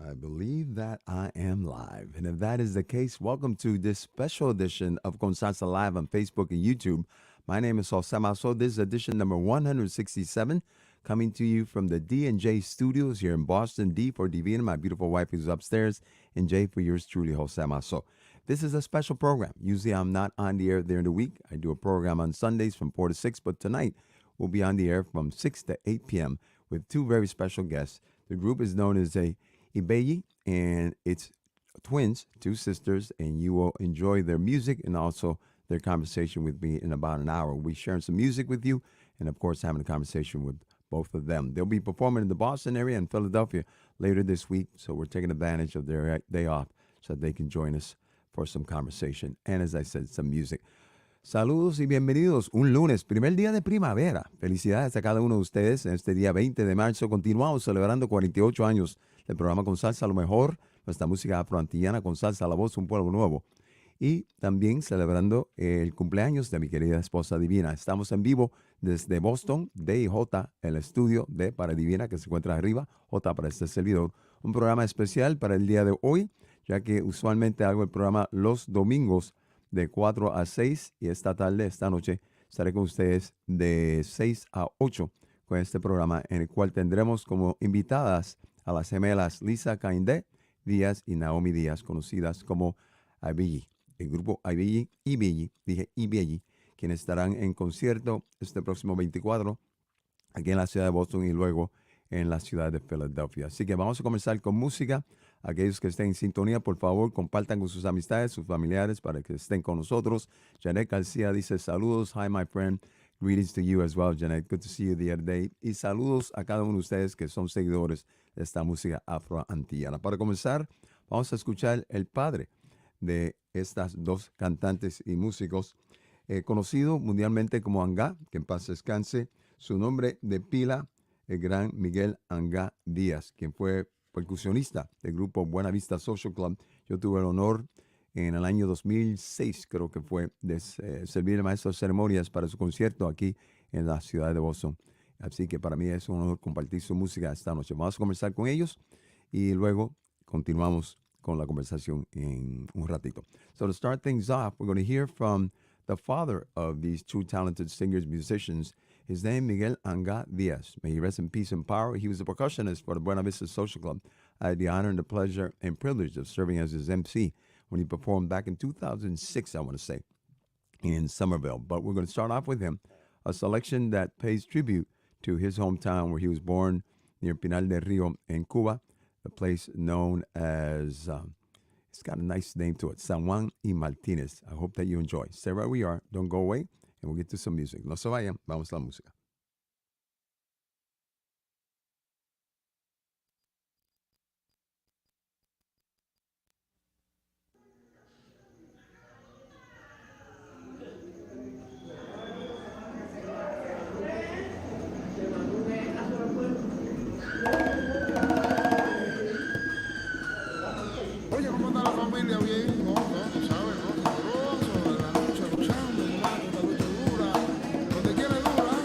I believe that I am live. And if that is the case, welcome to this special edition of Con Salsa Live on Facebook and YouTube. My name is Jose Maso. This is edition number 167, coming to you from the D&J studios here in Boston. D for Divina, my beautiful wife who's upstairs, and J for yours truly, Jose Maso. This is a special program. Usually I'm not on the air during the week. I do a program on Sundays from 4 to 6, but tonight we'll be on the air from 6 to 8 p.m. with two very special guests. The group is known as Ibeyi, and it's twins, two sisters, and you will enjoy their music and also their conversation with me in about an hour. We'll be sharing some music with you and, of course, having a conversation with both of them. They'll be performing in the Boston area and Philadelphia later this week, so we're taking advantage of their day off so that they can join us for some conversation and, as I said, some music. Saludos y bienvenidos. Un lunes, primer día de primavera. Felicidades a cada uno de ustedes. En este día 20 de marzo continuamos celebrando 48 años del programa Con Salsa, lo mejor, nuestra música afroantillana con salsa, la voz, un pueblo nuevo. Y también celebrando el cumpleaños de mi querida esposa Divina. Estamos en vivo desde Boston, D y J, el estudio de para Divina, que se encuentra arriba, J para este servidor. Un programa especial para el día de hoy, ya que usualmente hago el programa los domingos de 4 a 6 y esta tarde, esta noche, estaré con ustedes de 6 a 8 con este programa en el cual tendremos como invitadas a las gemelas Lisa-Kaindé, Díaz y Naomi Díaz, conocidas como Ibeyi. El grupo Ibeyi, quienes estarán en concierto este próximo 24 aquí en la ciudad de Boston y luego en la ciudad de Filadelfia. Así que vamos a comenzar con música. Aquellos que estén en sintonía, por favor, compartan con sus amistades, sus familiares, para que estén con nosotros. Janet García dice, saludos, hi my friend. Greetings to you as well, Janet. Good to see you the other day. Y saludos a cada uno de ustedes que son seguidores de esta música afroantillana. Para comenzar, vamos a escuchar el padre de estas dos cantantes y músicos, conocido mundialmente como Anga, que en paz descanse. Su nombre de pila, el gran Miguel Anga Díaz, quien fue percusionista del grupo Buena Vista Social Club. Yo tuve el honor en el año 2006, creo que fue, de servir de maestro de ceremonias para su concierto aquí en la ciudad de Boston. Así que para mí es un honor compartir su música esta noche. Vamos a conversar con ellos y luego continuamos con la conversación en un ratito. So to start things off, we're going to hear from the father of these two talented singers, musicians. His name, Miguel Anga Díaz. May he rest in peace and power. He was a percussionist for the Buena Vista Social Club. I had the honor and the pleasure and privilege of serving as his MC when he performed back in 2006, I want to say, in Somerville. But we're going to start off with him, a selection that pays tribute to his hometown where he was born near Pinal del Rio in Cuba, the place known as, it's got a nice name to it, San Juan y Martínez. I hope that you enjoy. Stay right where you are. Don't go away. And we'll get to some music. No se vayan. Vamos a la música. Oye, ¿cómo está la familia? Bien, no, tú sabes, ¿no? Sabroso, en la noche luchando, ¿no? Esta lucha dura, donde quiere dura,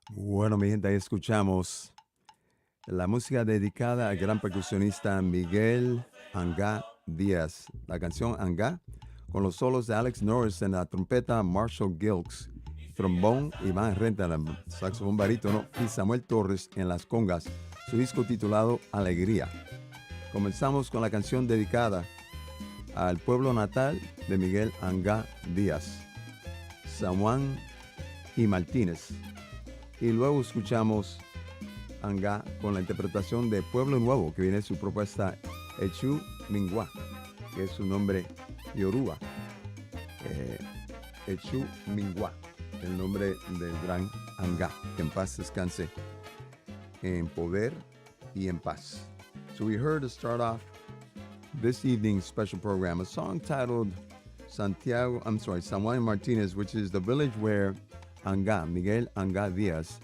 Bueno, mi gente, ahí escuchamos la música dedicada al gran percusionista Miguel Angá Díaz. La canción Angá, con los solos de Alex Norris en la trompeta, Marshall Gilks, trombón, Iván Renta, el saxofón barítono, y Samuel Torres en las congas. Su disco titulado Alegría. Comenzamos con la canción dedicada al pueblo natal de Miguel Angá Díaz, San Juan y Martínez. Y luego escuchamos Angá con la interpretación de Pueblo Nuevo, que viene de su propuesta Echu Mingua, que es su nombre yoruba. Echu Mingua, el nombre del gran Angá, que en paz descanse, en poder y en paz. So we heard to start off this evening's special program a song titled San Juan Martinez, which is the village where Angá, Miguel Angá Díaz,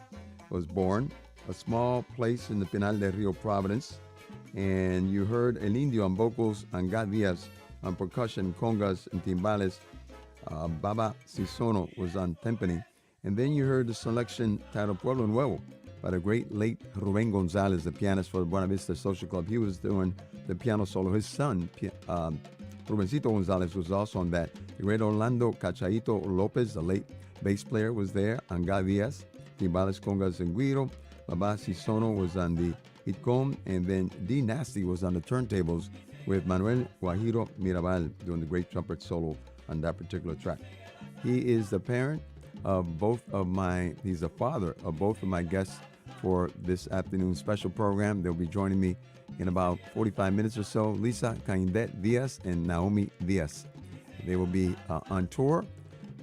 was born, a small place in the Pinal del Rio Providence. And you heard El Indio on vocals, Angá Díaz on percussion, congas, and timbales. Baba Sisono was on timpani. And then you heard the selection titled Pueblo Nuevo by the great late Rubén González, the pianist for the Buena Vista Social Club. He was doing the piano solo. His son, Rubencito González, was also on that. The great Orlando Cachaito Lopez, the late bass player, was there. Angá Díaz, timbales, congas, and guiro. Baba Sisono was on the Itcom, and then D Nasty was on the turntables with Manuel Guajiro Mirabal doing the great trumpet solo on that particular track. He is the parent of he's the father of both of my guests for this afternoon special program. They'll be joining me in about 45 minutes or so, Lisa-Kaindé Díaz and Naomi Díaz. They will be on tour,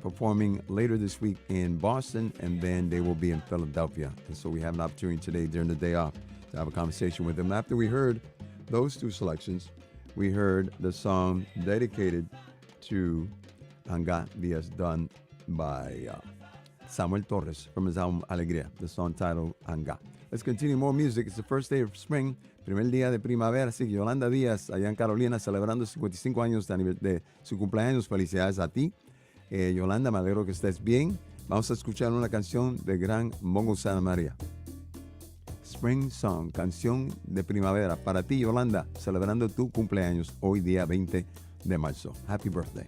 performing later this week in Boston, and then they will be in Philadelphia. And so we have an opportunity today during the day off to have a conversation with them. After we heard those two selections, we heard the song dedicated to Angá Díaz done by Samuel Torres from his album Alegría, the song titled Angá. Let's continue more music. It's the first day of spring, primer día de primavera, así que Yolanda Díaz, allá en Carolina, celebrando 55 años de su cumpleaños. Felicidades a ti. Yolanda, me alegro que estés bien. Vamos a escuchar una canción de gran Mongo Santa María. Spring Song, canción de primavera. Para ti, Yolanda, celebrando tu cumpleaños hoy día 20 de marzo. Happy birthday.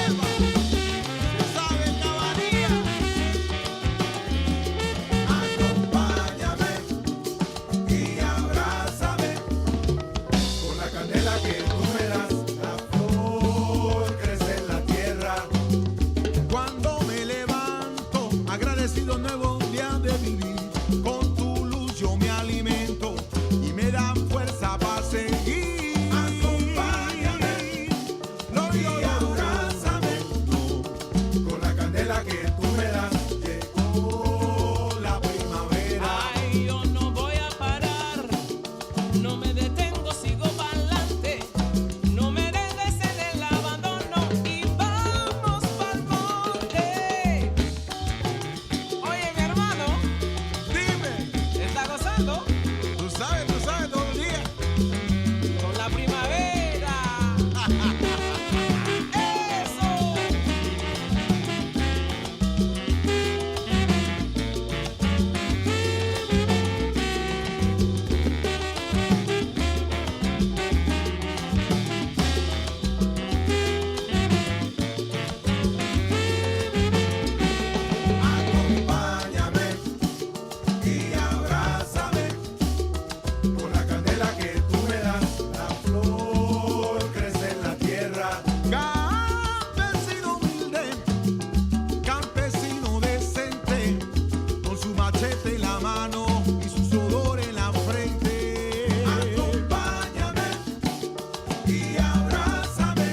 Eva, se sabe cabalía. Acompáñame y abrázame con la candela que tú me das. La flor crece en la tierra. Cuando me levanto, agradecido nuevo día de vivir. Con tu luz yo me alimento y me dan fuerza para seguir. Acompáñame, no, y abrázame, con la candela que tú me das. Llegó la primavera. Ay, yo no voy a parar, no me detengo, sigo pa'lante. No me dejes en el abandono y vamos pa'l monte. Oye, mi hermano, Dime, ¿está gozando tú sabes todo el día. con la primavera? ¡Eso! Acompáñame y abrázame con la candela que tú me das. La flor crece en la tierra. Campesino humilde, campesino decente, con su machete en la mano y su sudor en la frente. Acompáñame y abrázame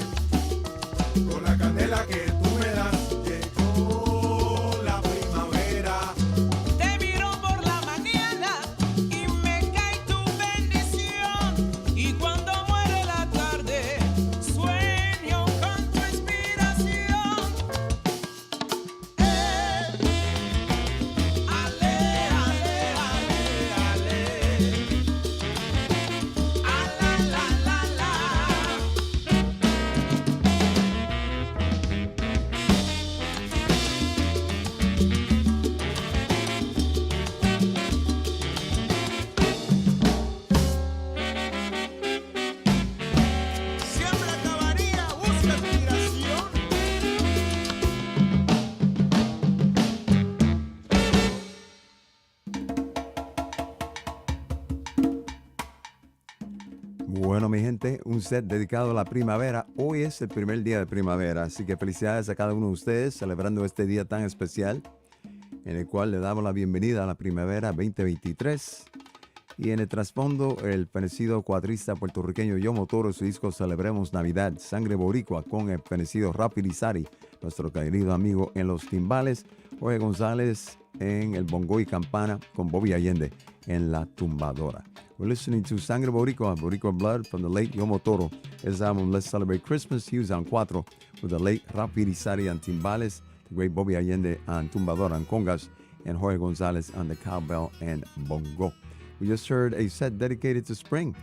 con la candela que tú me das. Llegó la primavera. Te miro por la mañana y me cae tu bendición. Y cuando muere la tarde, sueño con tu inspiración. Ale, ale, ale, ale. A la, la. Siempre acabaría, busca inspiración. Bueno, mi gente, un set dedicado a la primavera. Hoy es el primer día de primavera, así que felicidades a cada uno de ustedes celebrando este día tan especial en el cual le damos la bienvenida a la primavera 2023. Y en el trasfondo, el fenecido cuatrista puertorriqueño Yomo Toro, su disco Celebremos Navidad, Sangre Boricua, con el fenecido Rapi Lizari, nuestro querido amigo en los timbales, Jorge González en el bongo y campana, con Bobby Allende en la tumbadora. We're listening to Sangre Boricua, Boricua Blood from the late Yomo Toro. His album Let's Celebrate Christmas, he was on cuatro with the late Rapi Lizari on timbales, the great Bobby Allende on tumbadora and congas, and Jorge González on the cowbell and bongo. We just heard a set dedicated to spring.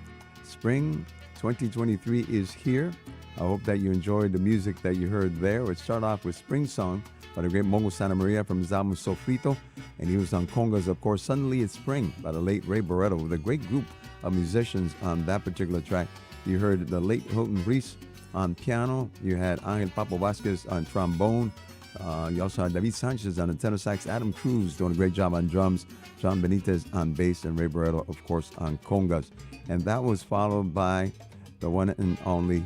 Spring 2023 is here. I hope that you enjoyed the music that you heard there. We'll start off with Spring Song by the great Mongo Santa Maria from his album Sofrito. And he was on congas, of course. Suddenly It's Spring by the late Ray Barretto with a great group of musicians on that particular track. You heard the late Hilton Reese on piano. You had Angel Papo Vasquez on trombone. You also had David Sanchez on the tenor sax, Adam Cruz doing a great job on drums, John Benitez on bass, and Ray Barretto, of course, on congas. And that was followed by the one and only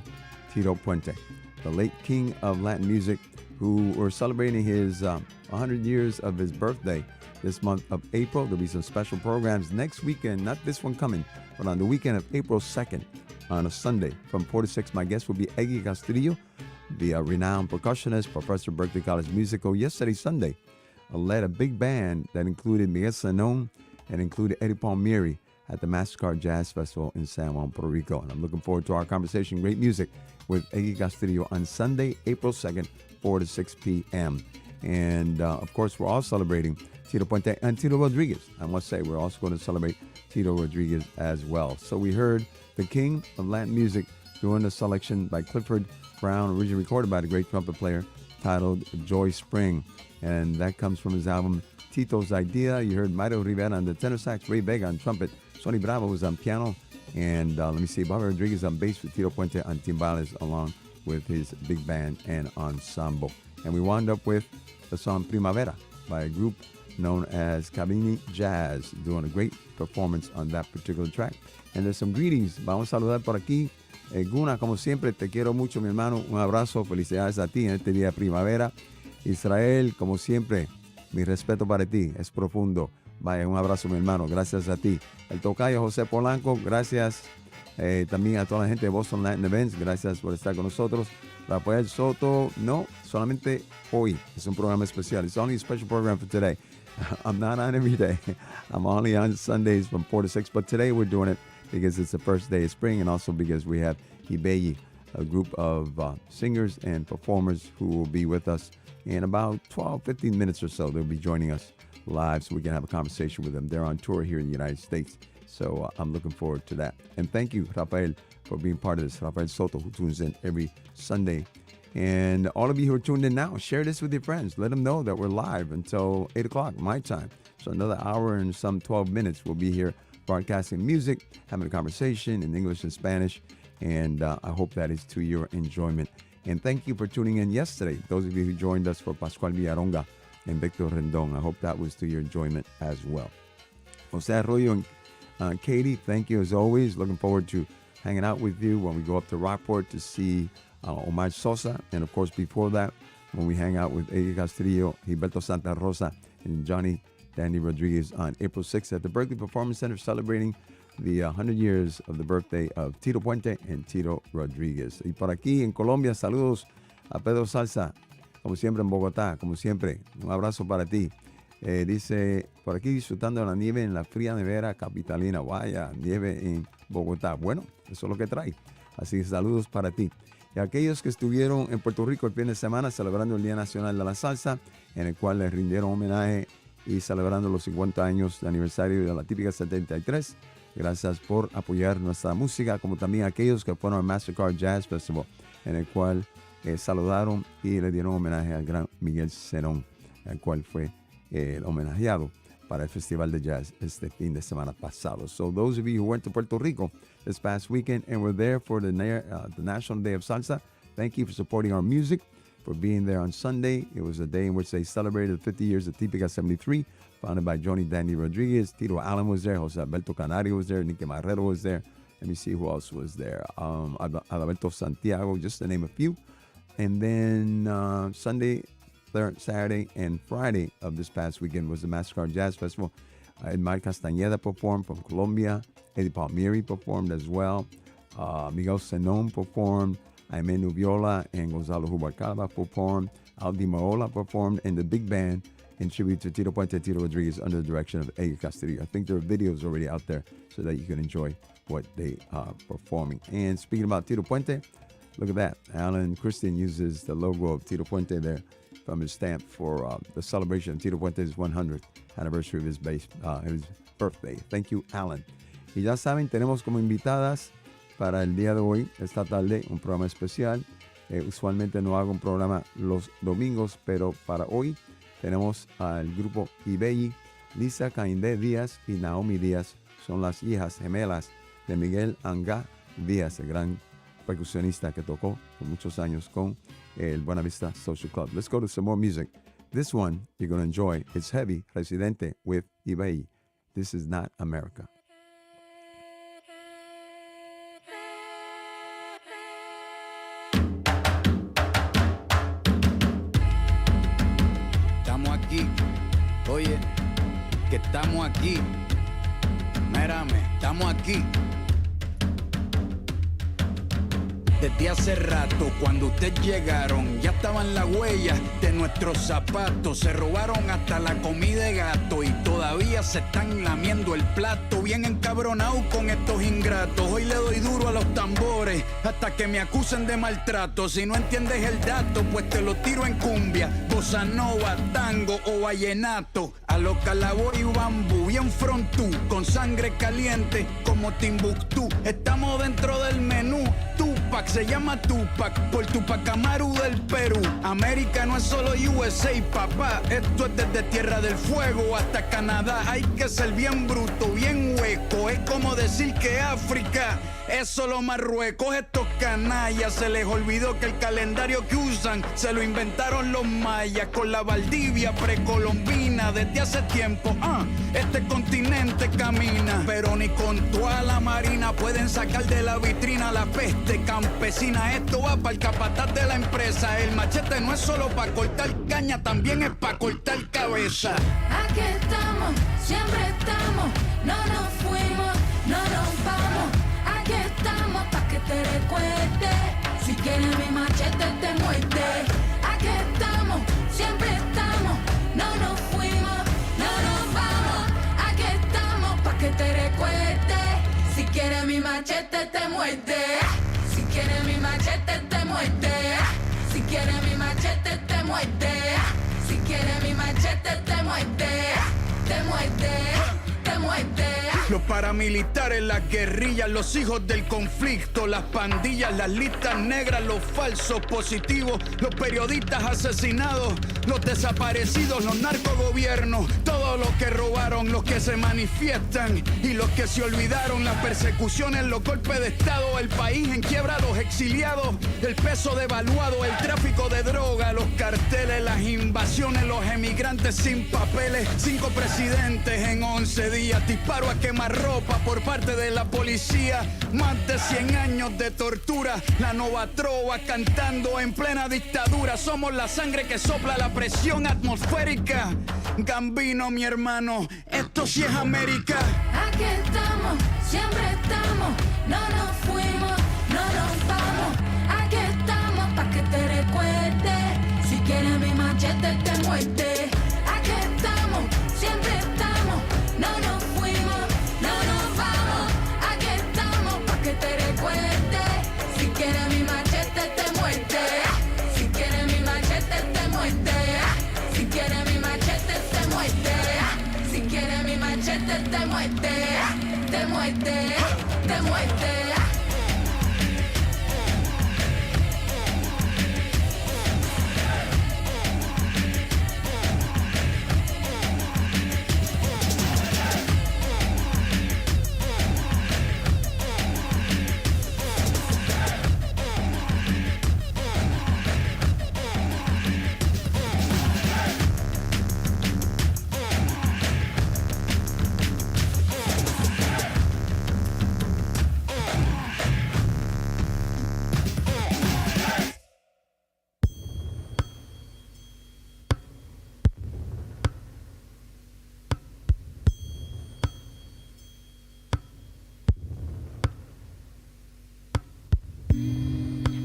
Tito Puente, the late king of Latin music, who were celebrating his 100 years of his birthday this month of April. There'll be some special programs next weekend, not this one coming, but on the weekend of April 2nd, on a Sunday from 4 to 6. My guest will be Eggy Castillo, the renowned percussionist, professor of Berkeley College Musical. Yesterday, Sunday, led a big band that included Miguel Sanon and included Eddie Palmieri at the MasterCard Jazz Festival in San Juan, Puerto Rico. And I'm looking forward to our conversation. Great music with Eggy Castillo on Sunday, April 2nd, 4 to 6 p.m. And, of course, we're all celebrating Tito Puente and Tito Rodriguez. I must say, we're also going to celebrate Tito Rodriguez as well. So we heard the king of Latin music doing a selection by Clifford Brown, originally recorded by the great trumpet player, titled Joy Spring. And that comes from his album Tito's Idea. You heard Mario Rivera on the tenor sax, Ray Vega on trumpet, Sonny Bravo was on piano, And let me see, Bobby Rodriguez on bass with Tito Puente on timbales along with his big band and ensemble. And we wound up with the song Primavera by a group known as Cabini Jazz, doing a great performance on that particular track. And there's some greetings. Vamos a saludar por aquí. Guna, como siempre, te quiero mucho, mi hermano. Un abrazo, felicidades a ti en este día de primavera. Israel, como siempre, mi respeto para ti es profundo. Vaya, un abrazo, mi hermano. Gracias a ti. El tocayo José Polanco, gracias. También a toda la gente de Boston Latin Events, gracias por estar con nosotros. Rafael Soto, no, solamente hoy. Es un programa especial. It's only a special program for today. I'm not on every day. I'm only on Sundays from 4 to 6. But today we're doing it because it's the first day of spring and also because we have Ibeyi, a group of singers and performers who will be with us in about 12, 15 minutes or so. They'll be joining us live so we can have a conversation with them. They're on tour here in the United States. So I'm looking forward to that. And thank you, Rafael, for being part of this. Rafael Soto, who tunes in every Sunday. And all of you who are tuned in now, share this with your friends. Let them know that we're live until 8 o'clock, my time. So another hour and some 12 minutes, we'll be here broadcasting music, having a conversation in English and Spanish. And I hope that is to your enjoyment. And thank you for tuning in yesterday. Those of you who joined us for Pascual Villaronga and Victor Rendon, I hope that was to your enjoyment as well. Jose Arroyo and Katie, thank you as always. Looking forward to hanging out with you when we go up to Rockport to see Omar Sosa. And of course, before that, when we hang out with Eddie Castillo, Gilberto Santa Rosa, and Johnny Danny Rodriguez on April 6th at the Berkeley Performance Center, celebrating the 100 years of the birthday of Tito Puente and Tito Rodriguez. Y por aquí en Colombia, saludos a Pedro Salsa, como siempre en Bogotá, como siempre. Un abrazo para ti. Dice, por aquí disfrutando de la nieve en la fría nevera capitalina. Vaya, nieve en Bogotá. Bueno, eso es lo que trae. Así que saludos para ti. Y aquellos que estuvieron en Puerto Rico el fin de semana celebrando el Día Nacional de la Salsa, en el cual les rindieron homenaje y celebrando los 50 años de aniversario de la típica 73. Gracias por apoyar nuestra música, como también aquellos que fueron al Mastercard Jazz Festival, en el cual saludaron y le dieron homenaje al gran Miguel Cerón, el cual fue el homenajeado para el Festival de Jazz este fin de semana pasado. So those of you who went to Puerto Rico this past weekend and were there for the National Day of Salsa, thank you for supporting our music, for being there on Sunday. It was a day in which they celebrated 50 years of Típica 73, founded by Johnny Danny Rodriguez. Tito Allen was there, Jose Alberto Canario was there, Nicky Marrero was there. Let me see who else was there. Adalberto Santiago, just to name a few. And then Sunday, Saturday, and Friday of this past weekend was the Mastercard Jazz Festival. Edmar Castañeda performed from Colombia. Eddie Palmieri performed as well. Miguel Senón performed. Jaime Nubiola and Gonzalo Hubarcaba performed. Aldi Maola performed. And the big band in tribute to Tito Puente and Tito Rodriguez under the direction of Eddie Castillo. I think there are videos already out there so that you can enjoy what they are performing. And speaking about Tito Puente, look at that. Alan Christian uses the logo of Tito Puente there from his stamp for the celebration of Tito Puente's 100th anniversary of his birthday. Thank you, Alan. Y ya saben, tenemos como invitadas para el día de hoy, esta tarde, un programa especial. Usualmente no hago un programa los domingos, pero para hoy tenemos al grupo Ibeyi, Lisa-Kaindé Díaz y Naomi Díaz. Son las hijas gemelas de Miguel Angá Díaz, el gran percusionista que tocó por muchos años con el Buena Vista Social Club. Let's go to some more music. This one you're going to enjoy. It's heavy, Residente with Ibeyi. This is Not America. Estamos aquí, oye, que estamos aquí. Mírame, estamos aquí. Desde hace rato, cuando ustedes llegaron, ya estaban las huellas de nuestros zapatos. Se robaron hasta la comida de gato y todavía se están lamiendo el plato. Bien encabronado con estos ingratos. Hoy le doy duro a los tambores hasta que me acusen de maltrato. Si no entiendes el dato, pues te lo tiro en cumbia, bossa nova, tango o vallenato. A los calaboy y bambú, bien frontú, con sangre caliente como Timbuktu. Estamos dentro del menú, tú Tupac, se llama Tupac, por Tupac Amaru del Perú. América no es solo USA, papá, esto es desde Tierra del Fuego hasta Canadá. Hay que ser bien bruto, bien hueco, es como decir que África es solo Marruecos. Estos canallas se les olvidó que el calendario que usan se lo inventaron los mayas con la Valdivia precolombina. Desde hace tiempo, este continente camina, pero ni con toda la marina pueden sacar de la vitrina la peste campesina. Esto va para el capataz de la empresa. El machete no es solo para cortar caña, también es para cortar cabeza. Aquí estamos, siempre estamos, no nos fuimos, no nos vamos. Aquí estamos pa' que te recuerde. Si quieres mi machete te muerde. Aquí estamos, siempre estamos, no nos fuimos, no nos vamos. Aquí estamos pa' que te recuerde. Si quieres mi machete te muerde. Si quieres mi machete te muerde. Si quieres mi machete te muerde. Si quieres mi machete te muerde. Te muerde, te muerde. Los paramilitares, las guerrillas, los hijos del conflicto, las pandillas, las listas negras, los falsos positivos, los periodistas asesinados, los desaparecidos, los narcogobiernos, todos los que robaron, los que se manifiestan y los que se olvidaron, las persecuciones, los golpes de estado, el país en quiebra, los exiliados, el peso devaluado, el tráfico de droga, los carteles, las invasiones, los emigrantes sin papeles, 5 presidentes en 11 días, disparo a quemar ropa por parte de la policía, más de 100 años de tortura, la nova trova cantando en plena dictadura. Somos la sangre que sopla la presión atmosférica. Gambino, mi hermano, esto sí es América. Aquí estamos, siempre estamos, no nos fuimos, no nos vamos. Aquí estamos pa' que te recuerde. Si quieres mi machete te muerde. Aquí estamos, siempre estamos, no nos fuimos, no nos vamos. Aquí estamos pa' que te recuerde. Si quieres mi machete te muerde. Si quieres mi machete te muerde. Si quieres mi machete te muerde. Si quieres mi machete te muerde. Te muerde, te muerde.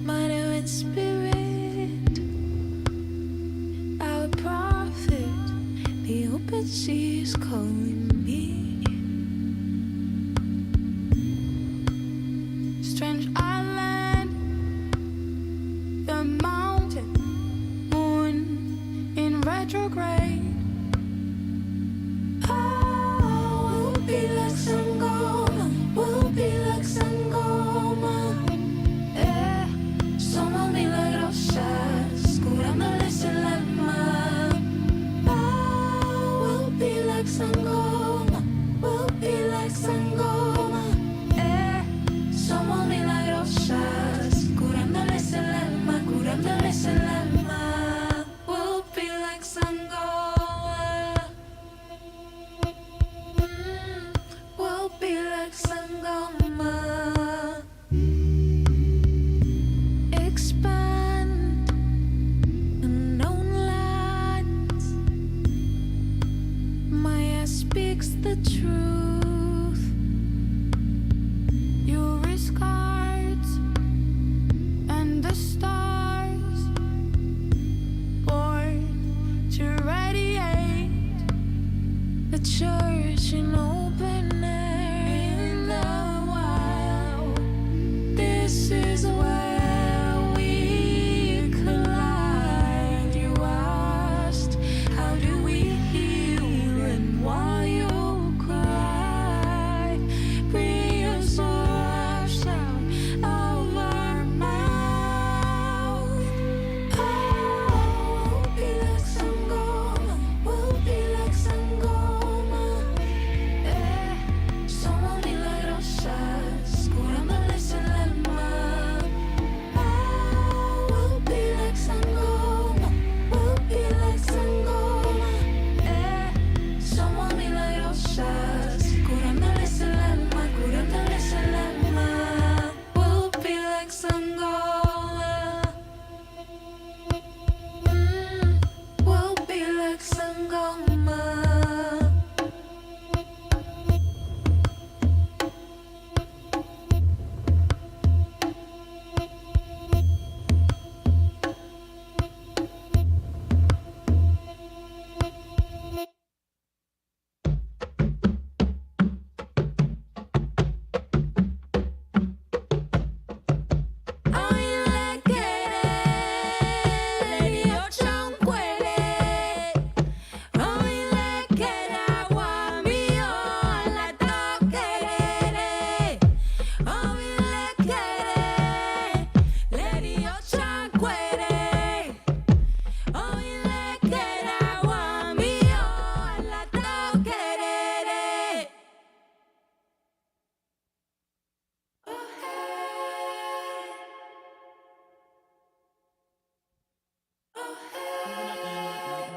Mine with spirit, our prophet, the open sea is calling me. Strange island, the mountain, moon in retrograde. Oh, we'll be like Sangoma, we'll be like Sangoma. Somos milagrosas, curándoles el alma. Oh, we'll be like Sangoma, we'll be like Sangoma. Somos milagrosas, curándoles el alma, curándoles el alma. We'll be like Sangoma.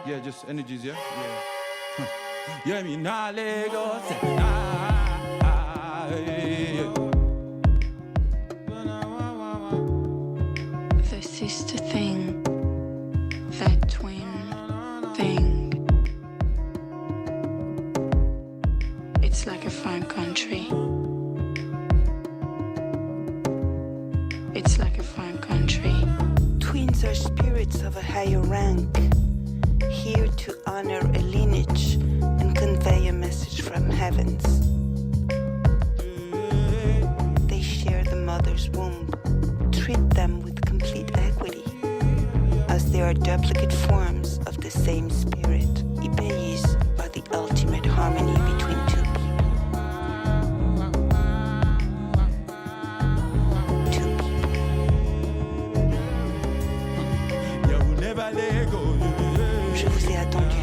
Yeah, just energies, yeah? Yeah. Yeah, me nah Lagos. The sister thing, that twin thing. It's like a foreign country. It's like a foreign country. Twins are spirits of a higher rank, here to honor a lineage and convey a message from heavens. They share the mother's womb, treat them with complete equity, as they are duplicate forms of the same spirit. Ibeyis are the ultimate harmony between two people. Two people. Yeah, we'll never let go. Je vous ai attendu.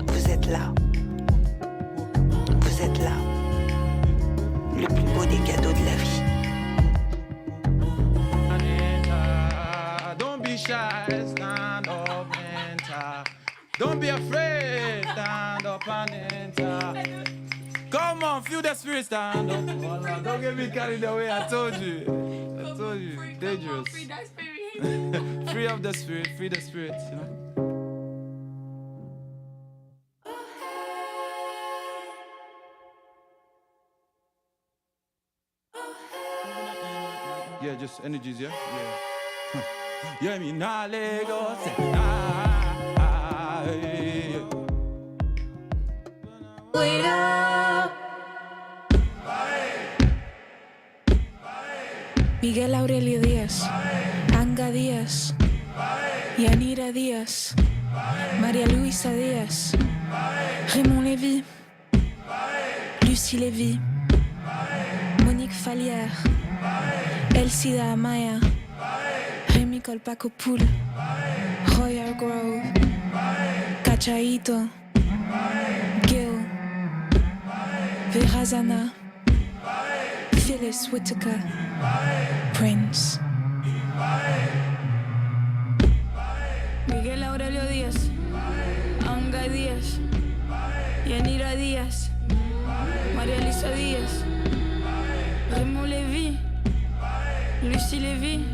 Vous êtes là. Vous êtes là. Le plus beau des cadeaux de la vie. Don't be shy, stand up and talk. Don't be afraid, stand up and enter. Come on, feel the spirit, stand up. Oh, don't get me carried away, I told you. Dangerous. Free that spirit. Free of the spirit, free the spirit, you know. Yeah, just energies, yeah? Yeah. Yeah, me nah Lagos. Wait up. Miguel Aurelio Díaz, Anga Díaz, Yanira Díaz, María Luisa Díaz, Raymond Lévy, Lucie Lévy, Monique Fallière, Elsida Amaya, Rémi Colpacopoul, Royal Grove, Cachaito, Gil, Verazana, Phyllis Whitaker, Prince. Miguel Aurelio Díaz, Anga Díaz, Yanira Díaz, María Luisa Díaz, Raymond Lévy, Lucie Lévy,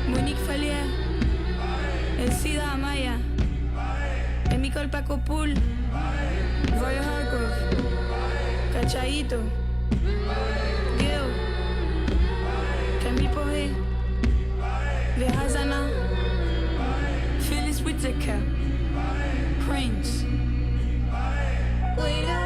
Monique Fallière, Elsida Amaya, Rémi Colpacopoul, Royal Hargrove, Cachaito, Gil, Camille Poré, Verazana, Phyllis Whitaker, Prince. Wait up.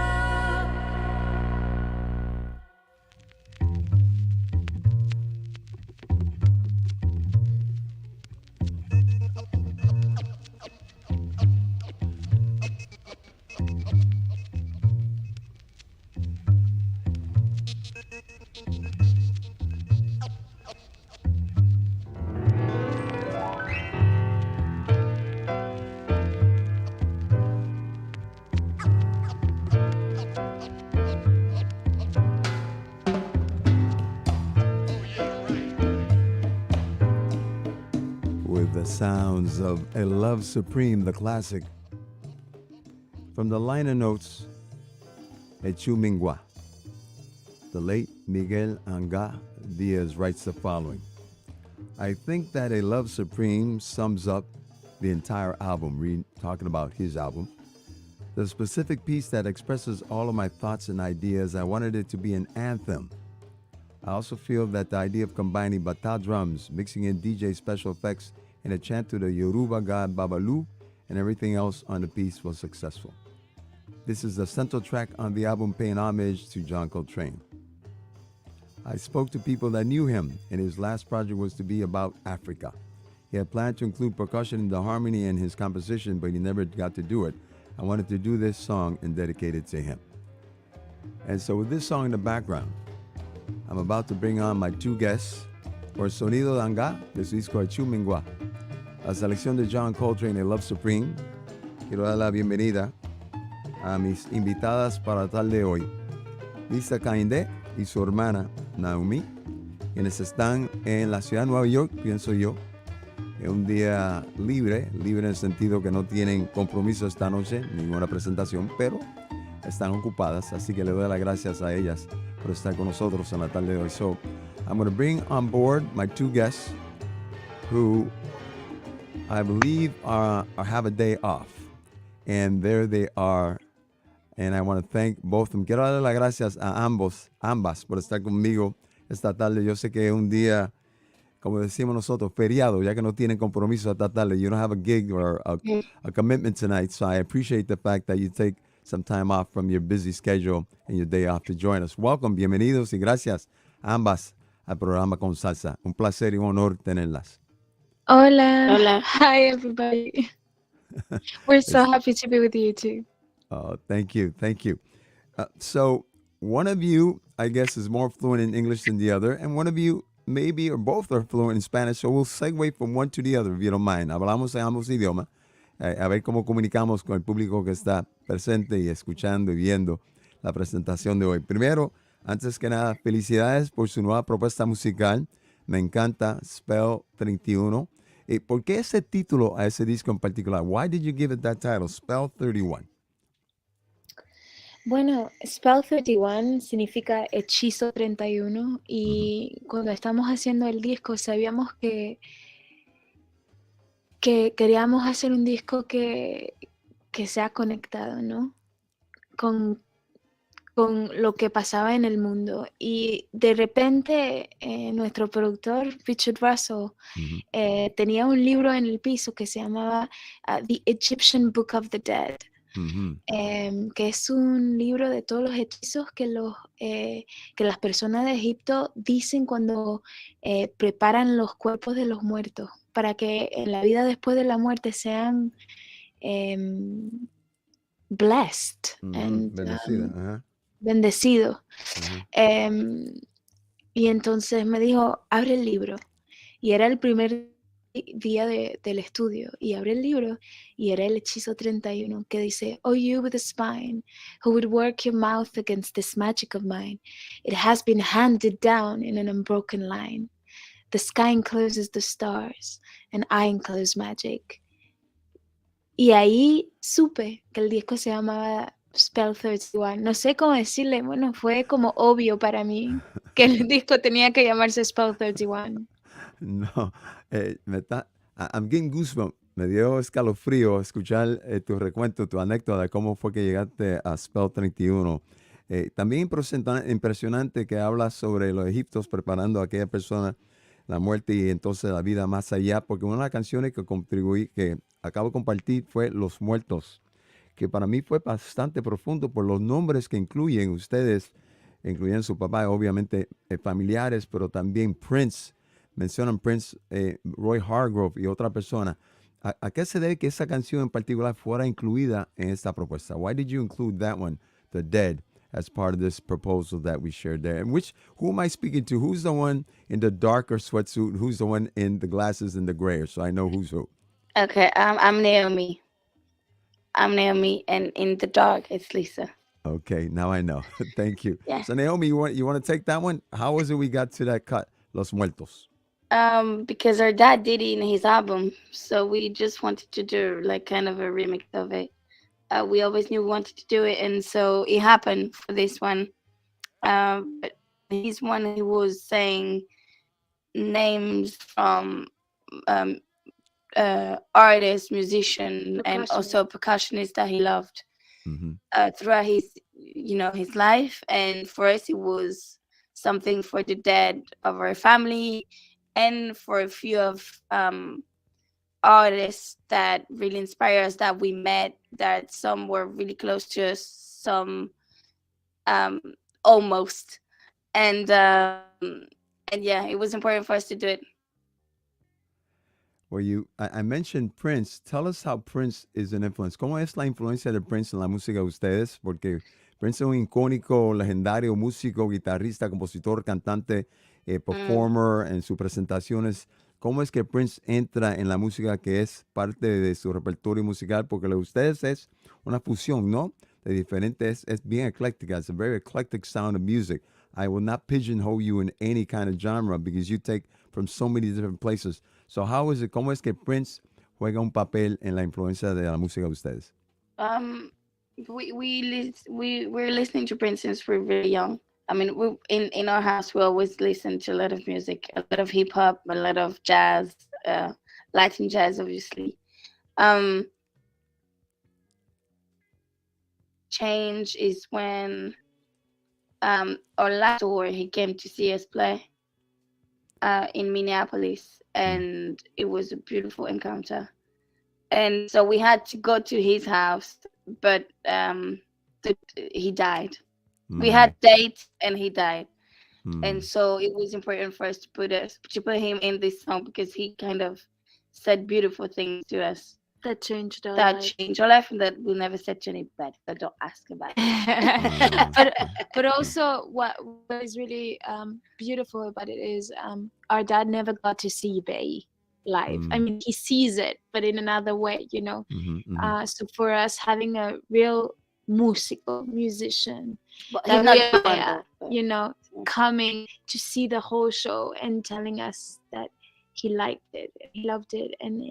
With the sounds of A Love Supreme, the classic. From the liner notes, Echumingwa. The late Miguel Anga Diaz writes the following. I think that A Love Supreme sums up the entire album, talking about his album. The specific piece that expresses all of my thoughts and ideas, I wanted it to be an anthem. I also feel that the idea of combining bata drums, mixing in DJ special effects, and a chant to the Yoruba god Babalu, and everything else on the piece was successful. This is the central track on the album paying homage to John Coltrane. I spoke to people that knew him, and his last project was to be about Africa. He had planned to include percussion in the harmony in his composition, but he never got to do it. I wanted to do this song and dedicate it to him. And so with this song in the background, I'm about to bring on my two guests for Sonido de Anga de su disco Echumingwa. La selección de John Coltrane, A Love Supreme. Quiero dar la bienvenida a mis invitadas para la tarde de hoy, Lisa-Kaindé y su hermana Naomi, quienes están en la ciudad de Nueva York, pienso yo, Es un día libre, libre en el sentido que no tienen compromiso esta noche, ninguna presentación, pero están ocupadas, así que le doy las gracias a ellas por estar con nosotros en la tarde de hoy. So, I'm going to bring on board my two guests who I believe have a day off. And there they are. And I want to thank both of them. Quiero darle las gracias a ambas, por estar conmigo esta tarde. Yo sé que es un día, como decimos nosotros, feriado, ya que no tienen compromiso esta tarde. You don't have a gig or a commitment tonight. So I appreciate the fact that you take some time off from your busy schedule and your day off to join us. Welcome, bienvenidos y gracias a ambas al programa Con Salsa. Un placer y un honor tenerlas. Hola. Hola. Hi, everybody. We're so It's- happy to be with you too. Thank you. Thank you. So one of you, I guess, is more fluent in English than the other, and one of you maybe or both are fluent in Spanish. So we'll segue from one to the other, if you don't mind. Hablamos en ambos idiomas. A ver cómo comunicamos con el público que está presente y escuchando y viendo la presentación de hoy. Primero, antes que nada, felicidades por su nueva propuesta musical. Me encanta, Spell 31. ¿Por qué ese título a ese disco en particular? Why did you give it that title, Spell 31? Bueno, Spell 31 significa hechizo 31 y cuando estamos haciendo el disco sabíamos que queríamos hacer un disco que sea conectado, ¿no? Con lo que pasaba en el mundo. Y de repente nuestro productor, Richard Russell, tenía un libro en el piso que se llamaba The Egyptian Book of the Dead. Que es un libro de todos los hechizos que las personas de Egipto dicen cuando preparan los cuerpos de los muertos para que en la vida después de la muerte sean blessed and Bendecida. bendecidos. Y entonces me dijo, abre el libro. Y era el primer día del estudio. Y abre el libro y era el hechizo 31 que dice, "Oh, you with a spine, who would work your mouth against this magic of mine. It has been handed down in an unbroken line. The sky encloses the stars, and I enclose magic." Y ahí supe que el disco se llamaba Spell 31. No sé cómo decirle, bueno, fue como obvio para mí que el disco tenía que llamarse Spell 31. No, I'm getting goosebumps. Me dio escalofrío escuchar tu recuento, tu anécdota de cómo fue que llegaste a Spell 31. También impresionante que hablas sobre los egipcios preparando a aquella persona la muerte y entonces la vida más allá, porque una de las canciones que acabo de compartir fue Los Muertos, que para mí fue bastante profundo por los nombres que incluyen ustedes, incluyen su papá, obviamente familiares, pero también Prince. Mencionan Prince, Roy Hargrove y otra persona. ¿A qué se debe que esa canción en particular fuera incluida en esta propuesta? Why did you include that one, The Dead, as part of this proposal that we shared there? And who am I speaking to? Who's the one in the darker sweatsuit? Who's the one in the glasses and the grayer? So I know who's who. Okay, I'm Naomi. I'm Naomi, and in the dark, it's Lisa. Okay, now I know. Thank you. Yeah. So Naomi, you want to take that one? How was it we got to that cut, Los Muertos? Because our dad did it in his album, so we just wanted to do like kind of a remix of it. We always knew we wanted to do it, and so it happened for this one. But his one, he was saying names from artists, musician, and also percussionist that he loved throughout his life. And for us, it was something for the dead of our family, and for a few of artists that really inspire us that we met, that some were really close to us, some almost. And yeah, it was important for us to do it. Well, I mentioned Prince. Tell us how Prince is an influence. ¿Cómo es la influencia de Prince en la música de ustedes? Porque Prince es un icónico, legendario músico, guitarrista, compositor, cantante, performer en sus presentaciones. ¿Cómo es que Prince entra en la música que es parte de su repertorio musical? Porque lo de ustedes es una fusión, ¿no? De diferentes, es bien ecléctica. It's a very eclectic sound of music. I will not pigeonhole you in any kind of genre because you take from so many different places. So how is it? ¿Cómo es que Prince juega un papel en la influencia de la música de ustedes? Um, we're listening to Prince since we're really young. I mean, in our house we always listen to a lot of music, a lot of hip hop, a lot of jazz, Latin jazz, obviously. Um, Change is when our last tour he came to see us play in Minneapolis, and it was a beautiful encounter. And so we had to go to his house, but he died. We Mm, had dates, and he died, and mm. so it was important for us to put him in this song because he kind of said beautiful things to us That changed our that life. changed our life, and that we never said to anybody. So don't ask about it. Uh, but also what is really beautiful about it is our dad never got to see Ibeyi live. I mm, mean, he sees it, but in another way, you know. mhm, mhm. So for us, having a real musician But he's that not we the one admire, though. But, you know, coming to see the whole show and telling us that he liked it, he loved it, and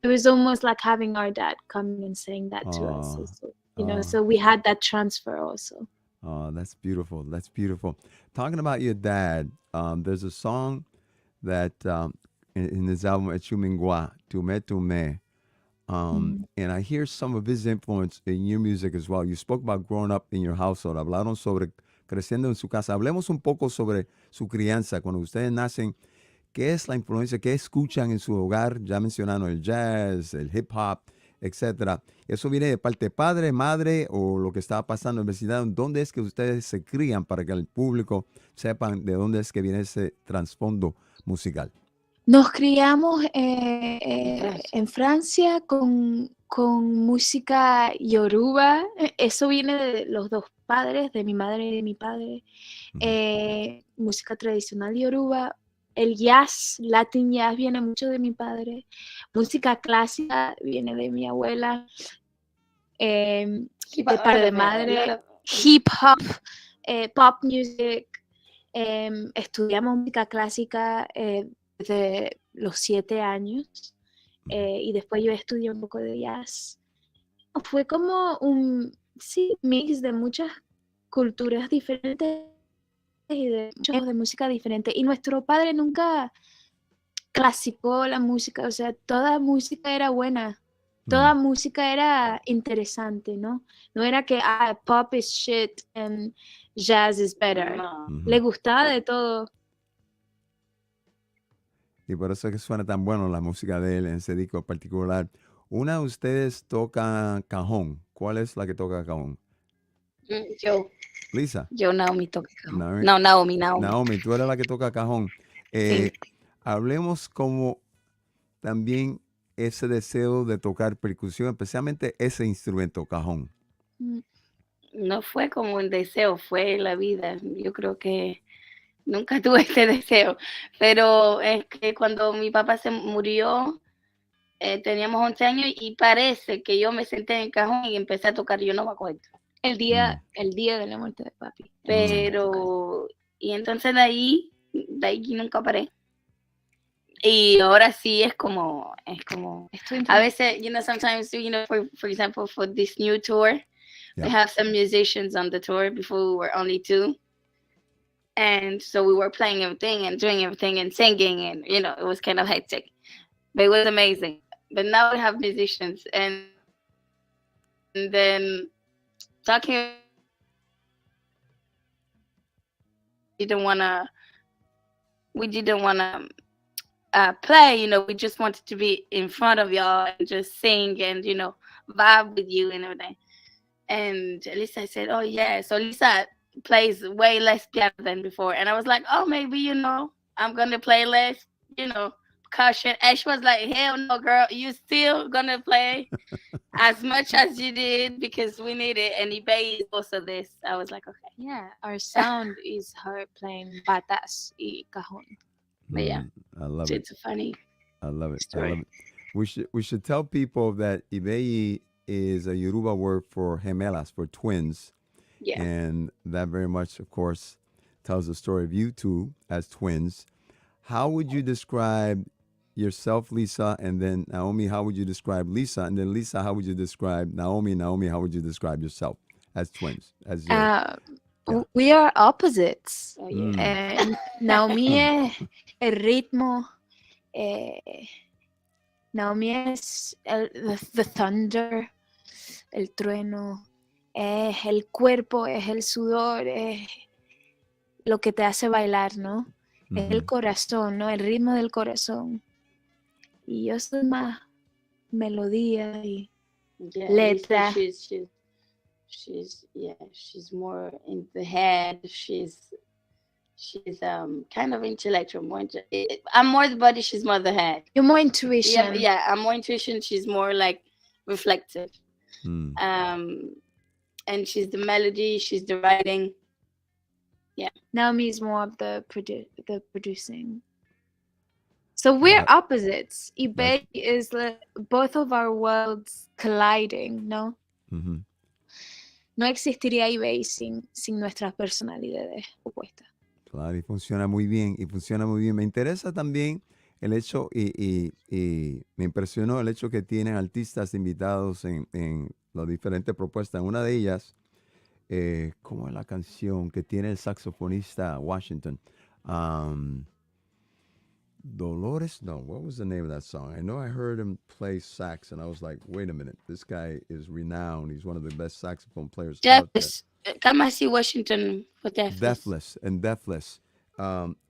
it was almost like having our dad coming and saying that to us Oh, also, you know. oh, So we had that transfer also. oh, that's beautiful. That's beautiful. Talking about your dad, there's a song that in his album Echumingwa, Tume Tume. Mm. And I hear some of his influence in your music as well. You spoke about growing up in your household. Hablaron sobre creciendo en su casa. Hablemos un poco sobre su crianza. Cuando ustedes nacen, ¿qué es la influencia? ¿Qué escuchan en su hogar? Ya mencionaron el jazz, el hip hop, etcétera. ¿Eso viene de parte de padre, madre o lo que estaba pasando en la vecindad? ¿Dónde es que ustedes se crían para que el público sepan de dónde es que viene ese trasfondo musical? Nos criamos Gracias. en Francia con música yoruba. Eso viene de los dos padres, de mi madre y de mi padre. Música tradicional yoruba. El jazz, Latin jazz, viene mucho de mi padre. Música clásica viene de mi abuela. De parte de madre. Hip hop, pop music. Estudiamos música clásica desde los 7 años y después yo estudié un poco de jazz. Fue como un mix de muchas culturas diferentes y de muchos de música diferente. Y nuestro padre nunca clasificó la música, o sea, toda música era buena. Toda música era interesante, ¿no? No era que pop is shit and jazz is better. No. Le gustaba de todo. Y por eso es que suena tan bueno la música de él en ese disco particular. Una de ustedes toca cajón. ¿Cuál es la que toca cajón? Lisa. Yo Naomi toca cajón. Naomi. No, Naomi. Naomi, tú eres la que toca cajón. Sí. Hablemos como también ese deseo de tocar percusión, especialmente ese instrumento, cajón. No fue como un deseo, fue la vida. Yo creo que nunca tuve este deseo, pero es que cuando mi papá se murió, teníamos 11 años y parece que yo me senté en el cajón y empecé a tocar, yo no me acuerdo. El día de la muerte de papi. Pero, y entonces de ahí nunca paré. Y ahora sí es como a veces, sometimes, for example, for this new tour, we have some musicians on the tour. Before we were only 2. And so we were playing everything and doing everything and singing, and it was kind of hectic, but it was amazing. But now we have musicians, and then talking, we didn't wanna play. We just wanted to be in front of y'all and just sing and vibe with you and everything. And Lisa said, "Oh yeah." So Lisa plays way less piano than before, and I was like, "Oh, maybe I'm gonna play less, percussion." And she was like, "Hell no, girl, you still gonna play as much as you did because we need it." And Ibeyi is also this. I was like, "Okay." Yeah, our sound is her playing batas y cajon. But yeah, I love it's funny. I love it. Story. I love it. We should tell people that Ibeyi is a Yoruba word for gemelas, for twins. Yeah. And that very much, of course, tells the story of you two as twins. how would you describe yourself, Lisa, and then Naomi, how would you describe Lisa, and then Lisa, how would you describe Naomi? Naomi, how would you describe yourself as twins, as your Uh, yeah? we are opposites. Oh yeah. Mm, Naomi es el ritmo. Eh, Naomi es the thunder, el trueno. Es el cuerpo, es el sudor, es lo que te hace bailar, ¿no? Es el mhm. corazón, ¿no? El ritmo del corazón. Y yo soy más melodía y Yeah, Lisa, letra. she's more in the head. She's kind of intellectual. I'm more the body. She's more the head. You're more Yeah, intuition. yeah. I'm more intuition. She's more like reflective. Mm. And she's the melody. She's the writing. Yeah. Naomi is more of the producing. So we're opposites. Ibeyi is both of our worlds colliding, ¿no? Mhm. No existiría Ibeyi sin nuestras personalidades opuestas. Claro, y funciona muy bien, y funciona muy bien. Me interesa también el hecho, y me impresionó el hecho que tienen artistas invitados en las diferentes propuestas. Una de ellas, ¿cómo es la canción que tiene el saxofonista Washington? Dolores? No, what was the name of that song? I know I heard him play sax, and I was like, wait a minute, this guy is renowned. He's one of the best saxophone players out there. Deathless. Kamasi Washington for Deathless. Deathless and Deathless,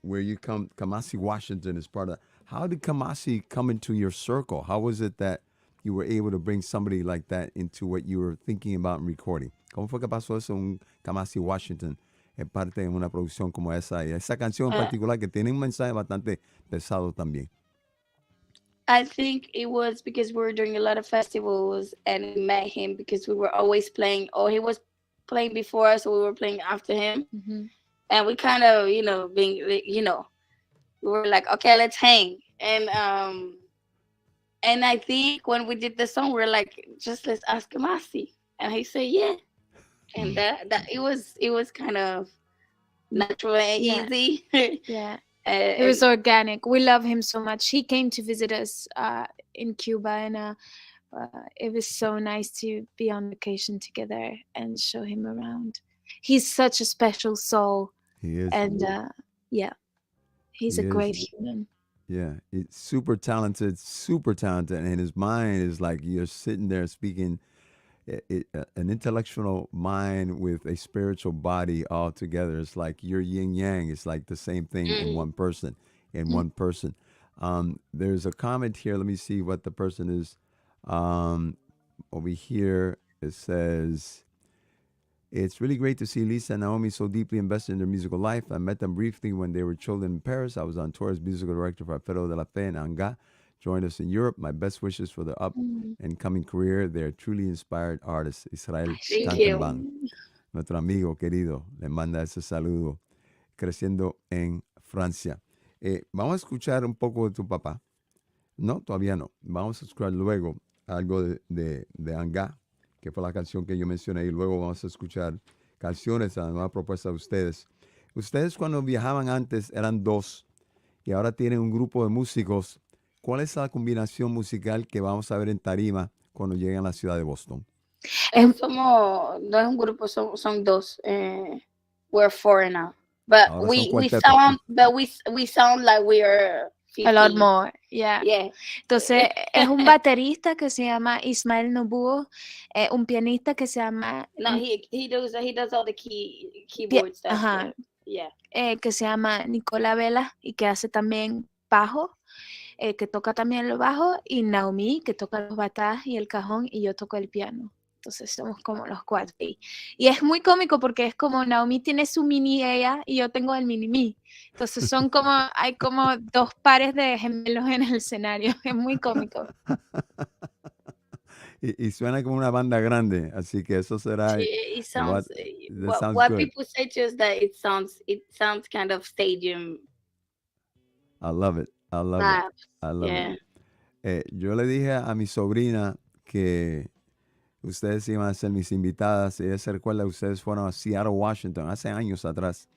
where you come, Kamasi Washington is part of. How did Kamasi come into your circle? How was it that you were able to bring somebody like that into what you were thinking about and recording? ¿Cómo fue que pasó eso un Kamasi Washington en parte en una producción como esa? Y esa canción en particular que tiene un mensaje bastante pesado también. I think it was because we were doing a lot of festivals and we met him because we were always playing, or he was playing before us, so we were playing after him. And we kind of, we were like, okay, let's hang. And I think when we did the song, we were like, just let's ask Kamasi. And he said, yeah. And that it was kind of natural and easy. Yeah. It was organic. We love him so much. He came to visit us in Cuba, and it was so nice to be on vacation together and show him around. He's such a special soul. He is. And he's a great human. Yeah, he's super talented, and his mind is like you're sitting there speaking an intellectual mind with a spiritual body all together. It's like you're yin yang. It's like the same thing in one person. There's a comment here. Let me see what the person is. Over here, it says, it's really great to see Lisa and Naomi so deeply invested in their musical life. I met them briefly when they were children in Paris. I was on tour as musical director for Alfredo de la Fe and Anga. Joined us in Europe. My best wishes for their up and coming career. They're truly inspired artists. Israel Cantenbang, nuestro amigo querido, le manda ese saludo, creciendo en Francia. Vamos a escuchar un poco de tu papá. No, todavía no. Vamos a escuchar luego algo de Anga, que fue la canción que yo mencioné, y luego vamos a escuchar canciones a la nueva propuesta de ustedes. Ustedes cuando viajaban antes eran dos y ahora tienen un grupo de músicos. ¿Cuál es la combinación musical que vamos a ver en tarima cuando lleguen a la ciudad de Boston? No es un grupo, son dos. We're four now. But we sound like we are 15. A lot more, yeah. Yeah. Entonces, es un baterista que se llama Ismael Nobuo, un pianista que se llama... No, he does all the keyboard stuff. Ajá. Yeah. Que se llama Nicola Vela y que hace también bajo, que toca también el bajo, y Naomi, que toca los batás y el cajón, y yo toco el piano. Entonces somos como los cuatro. Y es muy cómico porque es como Naomi tiene su mini ella y yo tengo el mini mí. Entonces hay como dos pares de gemelos en el escenario. Es muy cómico. y suena como una banda grande, así que eso será... It sounds, what people say to us that it sounds kind of stadium. I love it. I love it. Yo le dije a mi sobrina que ustedes iban a ser mis invitadas. Ella se recuerda que ustedes fueron a Seattle, Washington, hace años atrás.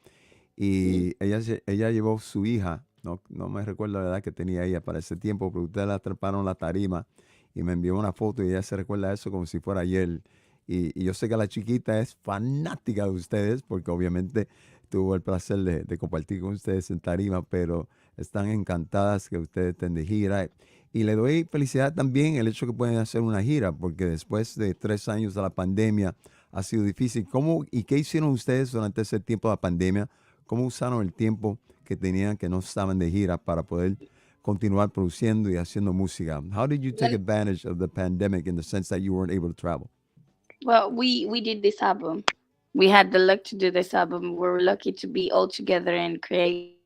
Y ella llevó su hija no me recuerdo la edad que tenía ella para ese tiempo, pero ustedes la atraparon en la tarima y me envió una foto y ella se recuerda eso como si fuera ayer. Y yo sé que la chiquita es fanática de ustedes porque obviamente tuvo el placer de compartir con ustedes en tarima, pero están encantadas que ustedes estén de gira. Y le doy felicidad también el hecho que pueden hacer una gira, porque después de 3 años de la pandemia ha sido difícil. ¿Cómo y qué hicieron ustedes durante ese tiempo de la pandemia? ¿Cómo usaron el tiempo que tenían que no estaban de gira para poder continuar produciendo y haciendo música? How did you take Well, advantage of the pandemic in the sense that you weren't able to travel? we did this album. We had the luck to do this album. We were lucky to be all together and create.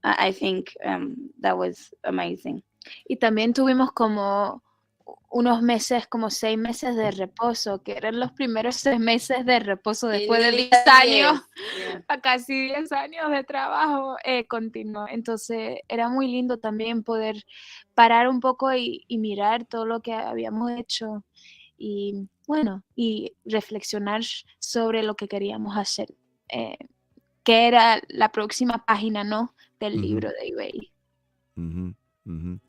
I think that was amazing. Y también tuvimos como unos meses, como 6 meses de reposo, que eran los primeros 6 meses de reposo después de 10 años, Yeah. a casi 10 años de trabajo continuo. Entonces era muy lindo también poder parar un poco y mirar todo lo que habíamos hecho y bueno, y reflexionar sobre lo que queríamos hacer, que era la próxima página, ¿no? Del Ujú, libro de Ibeyi. ujú, ujú.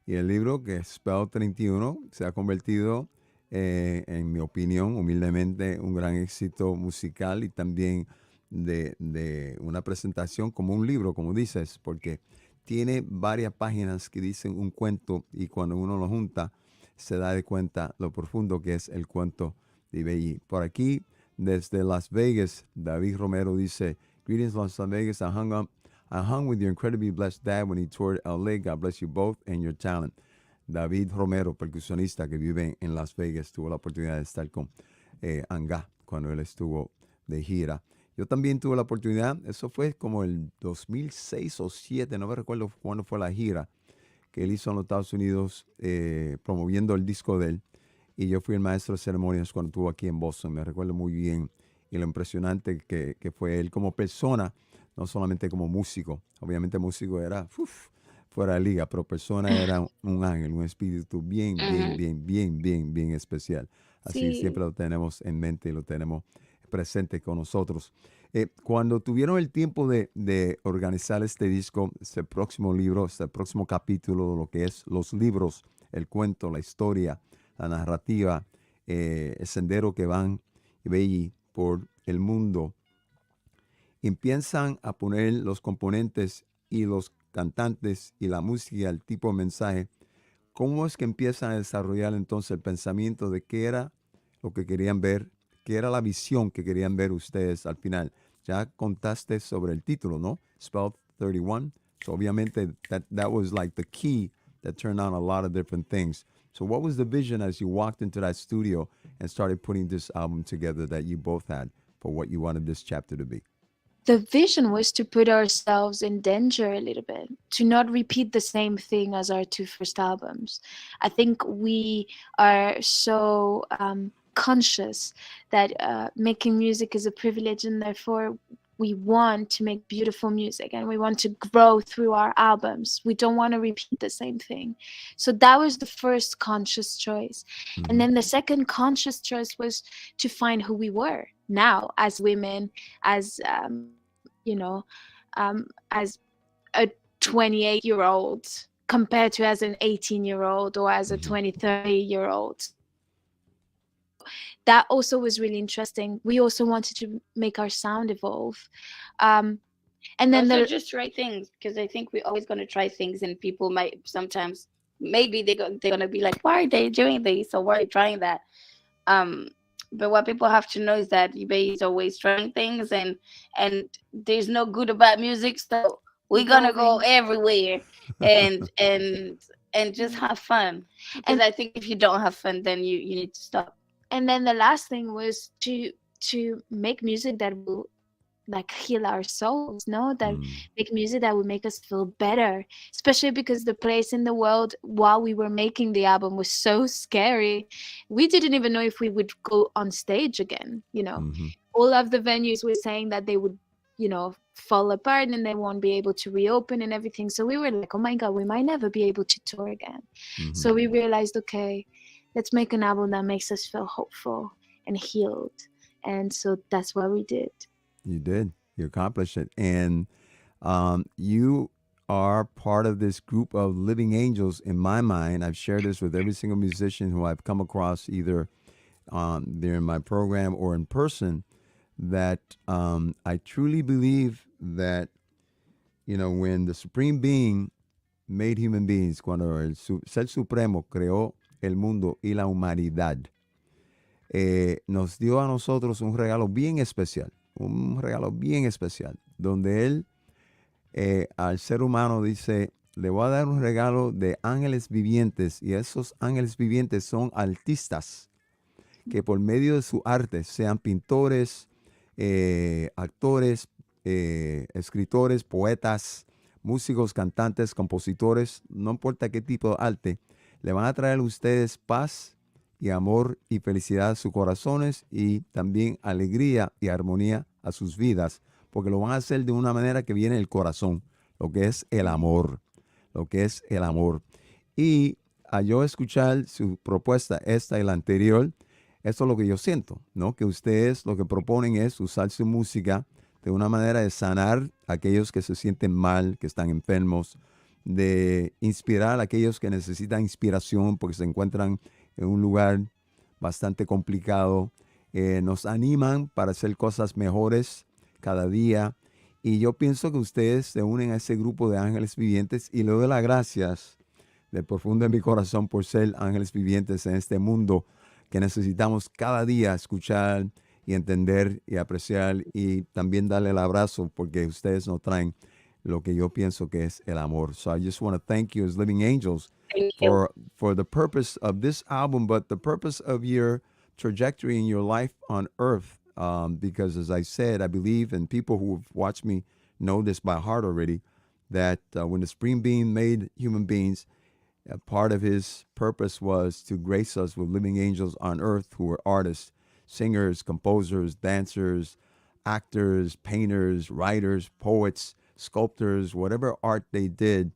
Y el libro, que es Spell 31, se ha convertido, en mi opinión, humildemente, un gran éxito musical y también de una presentación como un libro, como dices, porque tiene varias páginas que dicen un cuento y cuando uno lo junta se da de cuenta lo profundo que es el cuento de Ibeyi. Por aquí, desde Las Vegas, David Romero dice, Greetings Las Vegas, I hung with your incredibly blessed dad when he toured LA. God bless you both and your talent. David Romero, percusionista que vive en Las Vegas, tuvo la oportunidad de estar con Anga cuando él estuvo de gira. Yo también tuve la oportunidad, eso fue como el 2006 o 2007, no me recuerdo cuándo fue la gira, que él hizo en los Estados Unidos promoviendo el disco de él. Y yo fui el maestro de ceremonias cuando estuvo aquí en Boston, me recuerdo muy bien. Y lo impresionante que fue él como persona, no solamente como músico. Obviamente músico era fuera de liga, pero persona era un ángel, un espíritu bien, bien, Mhm. bien, bien, bien, bien especial. Así siempre Sí, lo tenemos en mente y lo tenemos presente con nosotros. Cuando tuvieron el tiempo de organizar este disco, este próximo libro, este próximo capítulo, lo que es los libros, el cuento, la historia, la narrativa, el sendero que van y veí por el mundo, empiezan a poner los componentes y los cantantes y la música, el tipo de mensaje. ¿Cómo es que empiezan a desarrollar entonces el pensamiento de qué era lo que querían ver, qué era la visión que querían ver ustedes al final? Ya contaste sobre el título, ¿no? Spell 31. So obviamente that was like the key that turned on a lot of different things. So what was the vision as you walked into that studio and started putting this album together that you both had for what you wanted this chapter to be? the vision was to put ourselves in danger a little bit, to not repeat the same thing as our two first albums. I think we are so conscious that making music is a privilege, and therefore we want to make beautiful music and we want to grow through our albums. We don't want to repeat the same thing. So that was the first conscious choice. And Mm-hmm. then the second conscious choice was to find who we were now as women, as you know, as a 28-year-old compared to as an 18-year-old or as a Mm-hmm. 20, 30-year-old. That also was really interesting. We also wanted to make our sound evolve. And then Also, the just try things because I think we're always going to try things, and people might sometimes maybe they're gonna be like, "Why are they doing this? Or why are you trying that?" Um, but what people have to know is that eBay is always trying things, and there's no good about music, so we're gonna go evolving. everywhere and just have fun. Because And I think if you don't have fun, then you need to stop. and then the last thing was to make music that will like heal our souls, no, that Mm. make music that would make us feel better, especially because the place in the world while we were making the album was so scary. We didn't even know if we would go on stage again, you know. Mm-hmm. All of the venues were saying that they would, you know, fall apart and they won't be able to reopen and everything. So we were like, oh my god, we might never be able to tour again. Mm-hmm. So we realized, okay, let's make an album that makes us feel hopeful and healed. And so that's what we did. You did. You accomplished it. And you are part of this group of living angels in my mind. I've shared this with every single musician who I've come across either during my program or in person, that I truly believe that, when the Supreme Being made human beings, cuando el Ser Supremo creó el mundo y la humanidad, nos dio a nosotros un regalo bien especial, donde Él al ser humano dice, le voy a dar un regalo de ángeles vivientes, y esos ángeles vivientes son artistas que por medio de su arte, sean pintores, actores, escritores, poetas, músicos, cantantes, compositores, no importa qué tipo de arte, le van a traer a ustedes paz y amor y felicidad a sus corazones, y también alegría y armonía a sus vidas, porque lo van a hacer de una manera que viene del corazón, lo que es el amor, Y a yo escuchar su propuesta, esta y la anterior, esto es lo que yo siento, ¿no? Que ustedes lo que proponen es usar su música de una manera de sanar a aquellos que se sienten mal, que están enfermos, de inspirar a aquellos que necesitan inspiración porque se encuentran en un lugar bastante complicado. Nos animan para hacer cosas mejores cada día. Y yo pienso que ustedes se unen a ese grupo de ángeles vivientes, y le doy las gracias del profundo de mi corazón por ser ángeles vivientes en este mundo que necesitamos cada día escuchar y entender y apreciar, y también darle el abrazo porque ustedes nos traen lo que yo pienso que es el amor. So I just want to thank you as living angels Thank you. for the purpose of this album, but the purpose of your trajectory in your life on earth. Because as I said, I believe, and people who have watched me know this by heart already, that when the Supreme Being made human beings, part of his purpose was to grace us with living angels on earth who were artists, singers, composers, dancers, actors, painters, writers, poets, sculptors, whatever art they did.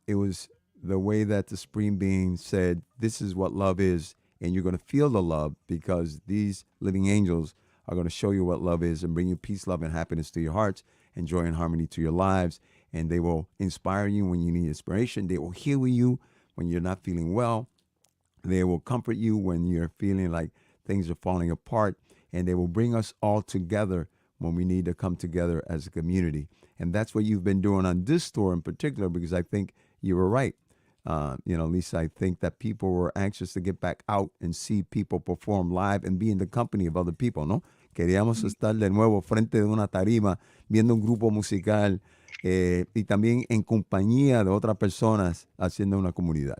It was the way that the Supreme Being said, this is what love is, and you're going to feel the love because these living angels are going to show you what love is and bring you peace, love, and happiness to your hearts, and joy and harmony to your lives. And they will inspire you when you need inspiration. They will heal you when you're not feeling well. They will comfort you when you're feeling like things are falling apart. And they will bring us all together when we need to come together as a community. And that's what you've been doing on this tour in particular, because I think you were right. Lisa, I think that people were anxious to get back out and see people perform live and be in the company of other people, ¿no? Queríamos estar de nuevo frente de una tarima, viendo un grupo musical, y también en compañía de otras personas haciendo una comunidad.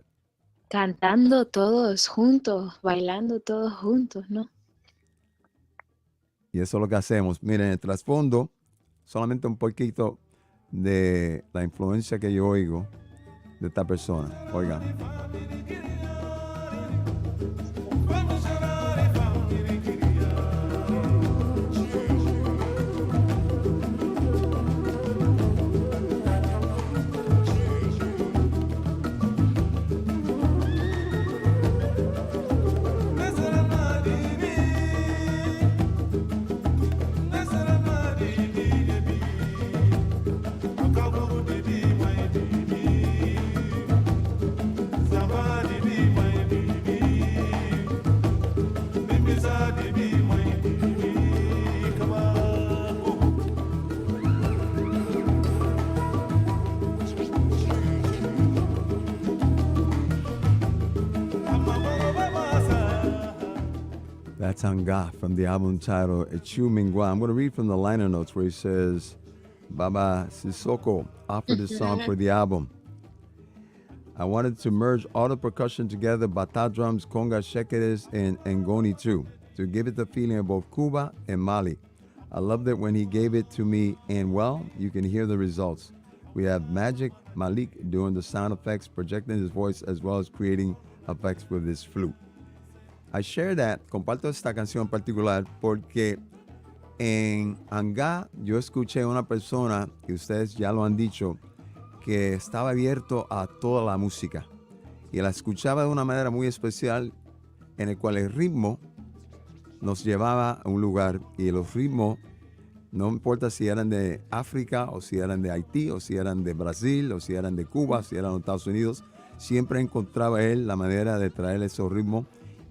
Cantando todos juntos, bailando todos juntos, ¿no? Y eso es lo que hacemos. Miren, en el trasfondo, solamente un poquito de la influencia que yo oigo de esta persona. Oigan. That's Anga from the album title Echu Mingwa. I'm going to read from the liner notes where he says, Baba Sissoko offered this song for the album. I wanted to merge all the percussion together, bata drums, conga, shekeres, and ngoni too, to give it the feeling of both Cuba and Mali. I loved it when he gave it to me, and well, you can hear the results. We have Magic Malik doing the sound effects, projecting his voice, as well as creating effects with his flute. I share that, comparto esta canción en particular porque en Anga yo escuché una persona, y ustedes ya lo han dicho, que estaba abierto a toda la música y la escuchaba de una manera muy especial, en el cual el ritmo nos llevaba a un lugar, y los ritmos No importa si eran de África o si eran de Haití o si eran de Brasil o si eran de Cuba, si eran de Estados Unidos, siempre encontraba él la manera de traer esos ritmos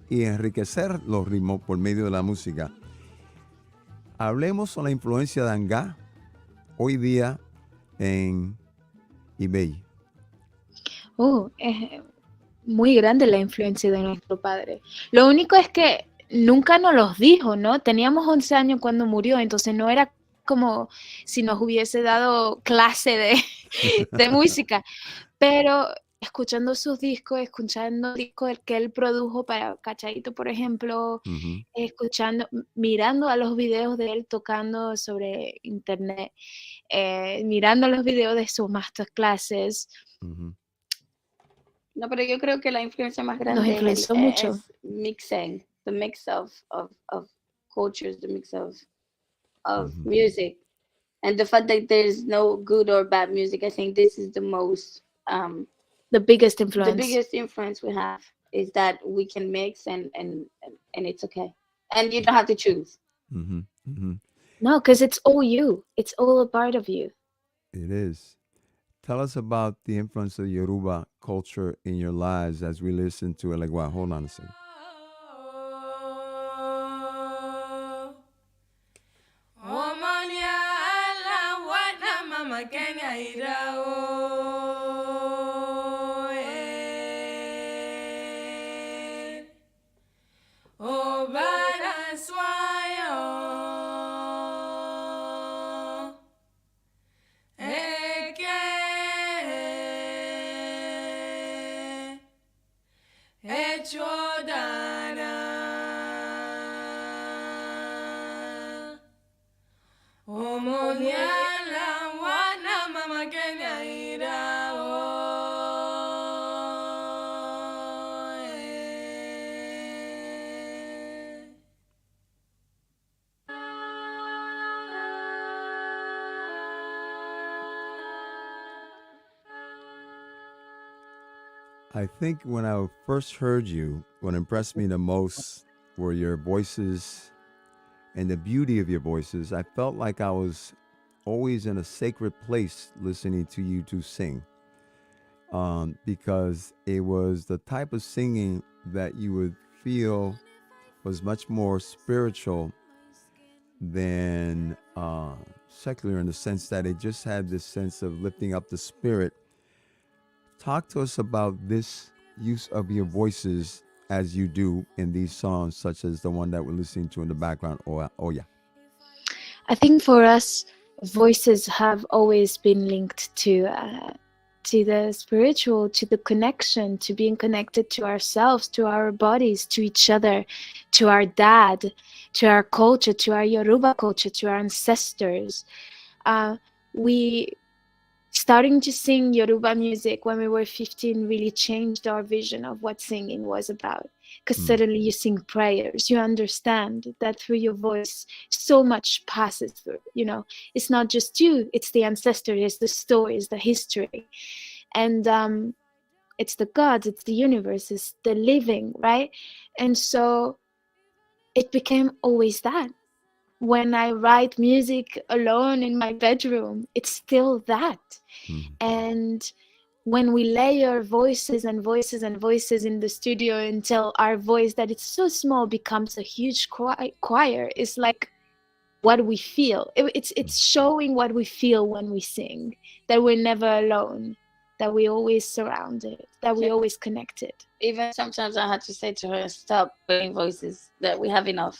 y enriquecer los ritmos por medio de la música. Hablemos sobre la influencia de Anga hoy día en Ibeyi. Es muy grande la influencia de nuestro padre. Lo único es que nunca nos los dijo, ¿no? Teníamos 11 años cuando murió, entonces no era como si nos hubiese dado clase de música, pero escuchando sus discos, escuchando discos que él produjo para Cachadito, por ejemplo, Ujú, escuchando, mirando a los videos de él tocando sobre internet, mirando los videos de sus masterclasses, ujú, No, pero yo creo que la influencia más nos grande influenció mucho. es mixing, the mix of cultures, the mix of ujú. music, and the fact that there's no good or bad music. I think this is the most The biggest the influence. biggest influence we have is that we can mix and it's okay, and you don't have to choose. Mm-hmm. Mm-hmm. No, because it's all you. It's all a part of you. It is. Tell us about the influence of Yoruba culture in your lives as we listen to it. Like, wow, hold on a second. I think when I first heard you, what impressed me the most were your voices and the beauty of your voices. I felt like I was always in a sacred place listening to you two sing, because it was the type of singing that you would feel was much more spiritual than secular, in the sense that it just had this sense of lifting up the spirit. Talk to us about this use of your voices as you do in these songs, such as the one that we're listening to in the background. Oh yeah. I think for us, voices have always been linked to the spiritual, to the connection, to being connected to ourselves, to our bodies, to each other, to our dad, to our culture, to our Yoruba culture, to our ancestors. We starting to sing Yoruba music when we were 15 really changed our vision of what singing was about. Because suddenly you sing prayers, you understand that through your voice, so much passes through. You know, it's not just you, it's the ancestors, it's the stories, the history. And it's the gods, it's the universe, it's the living, right? And so it became always that. When I write music alone in my bedroom, it's still that. Mhm. And when we layer voices and voices and voices in the studio until our voice that it's so small becomes a huge choir, it's like what we feel. It's showing what we feel when we sing, that we're never alone, that we always surrounded, that we always connected. Even sometimes I had to say to her, "Stop putting voices. That we have enough."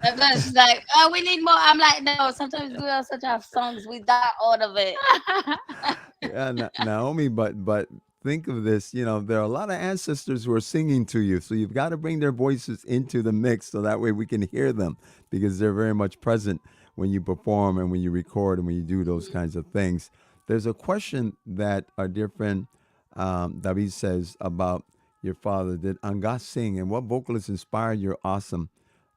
And then she's like, "Oh, we need more." I'm like, "No." Sometimes we also have songs without all of it. Yeah, Naomi, but think of this. You know, there are a lot of ancestors who are singing to you, so you've got to bring their voices into the mix so that way we can hear them, because they're very much present when you perform and when you record and when you do those kinds of things. There's a question that our dear friend David says about your father. Did Anga sing, and what vocalists inspired your awesome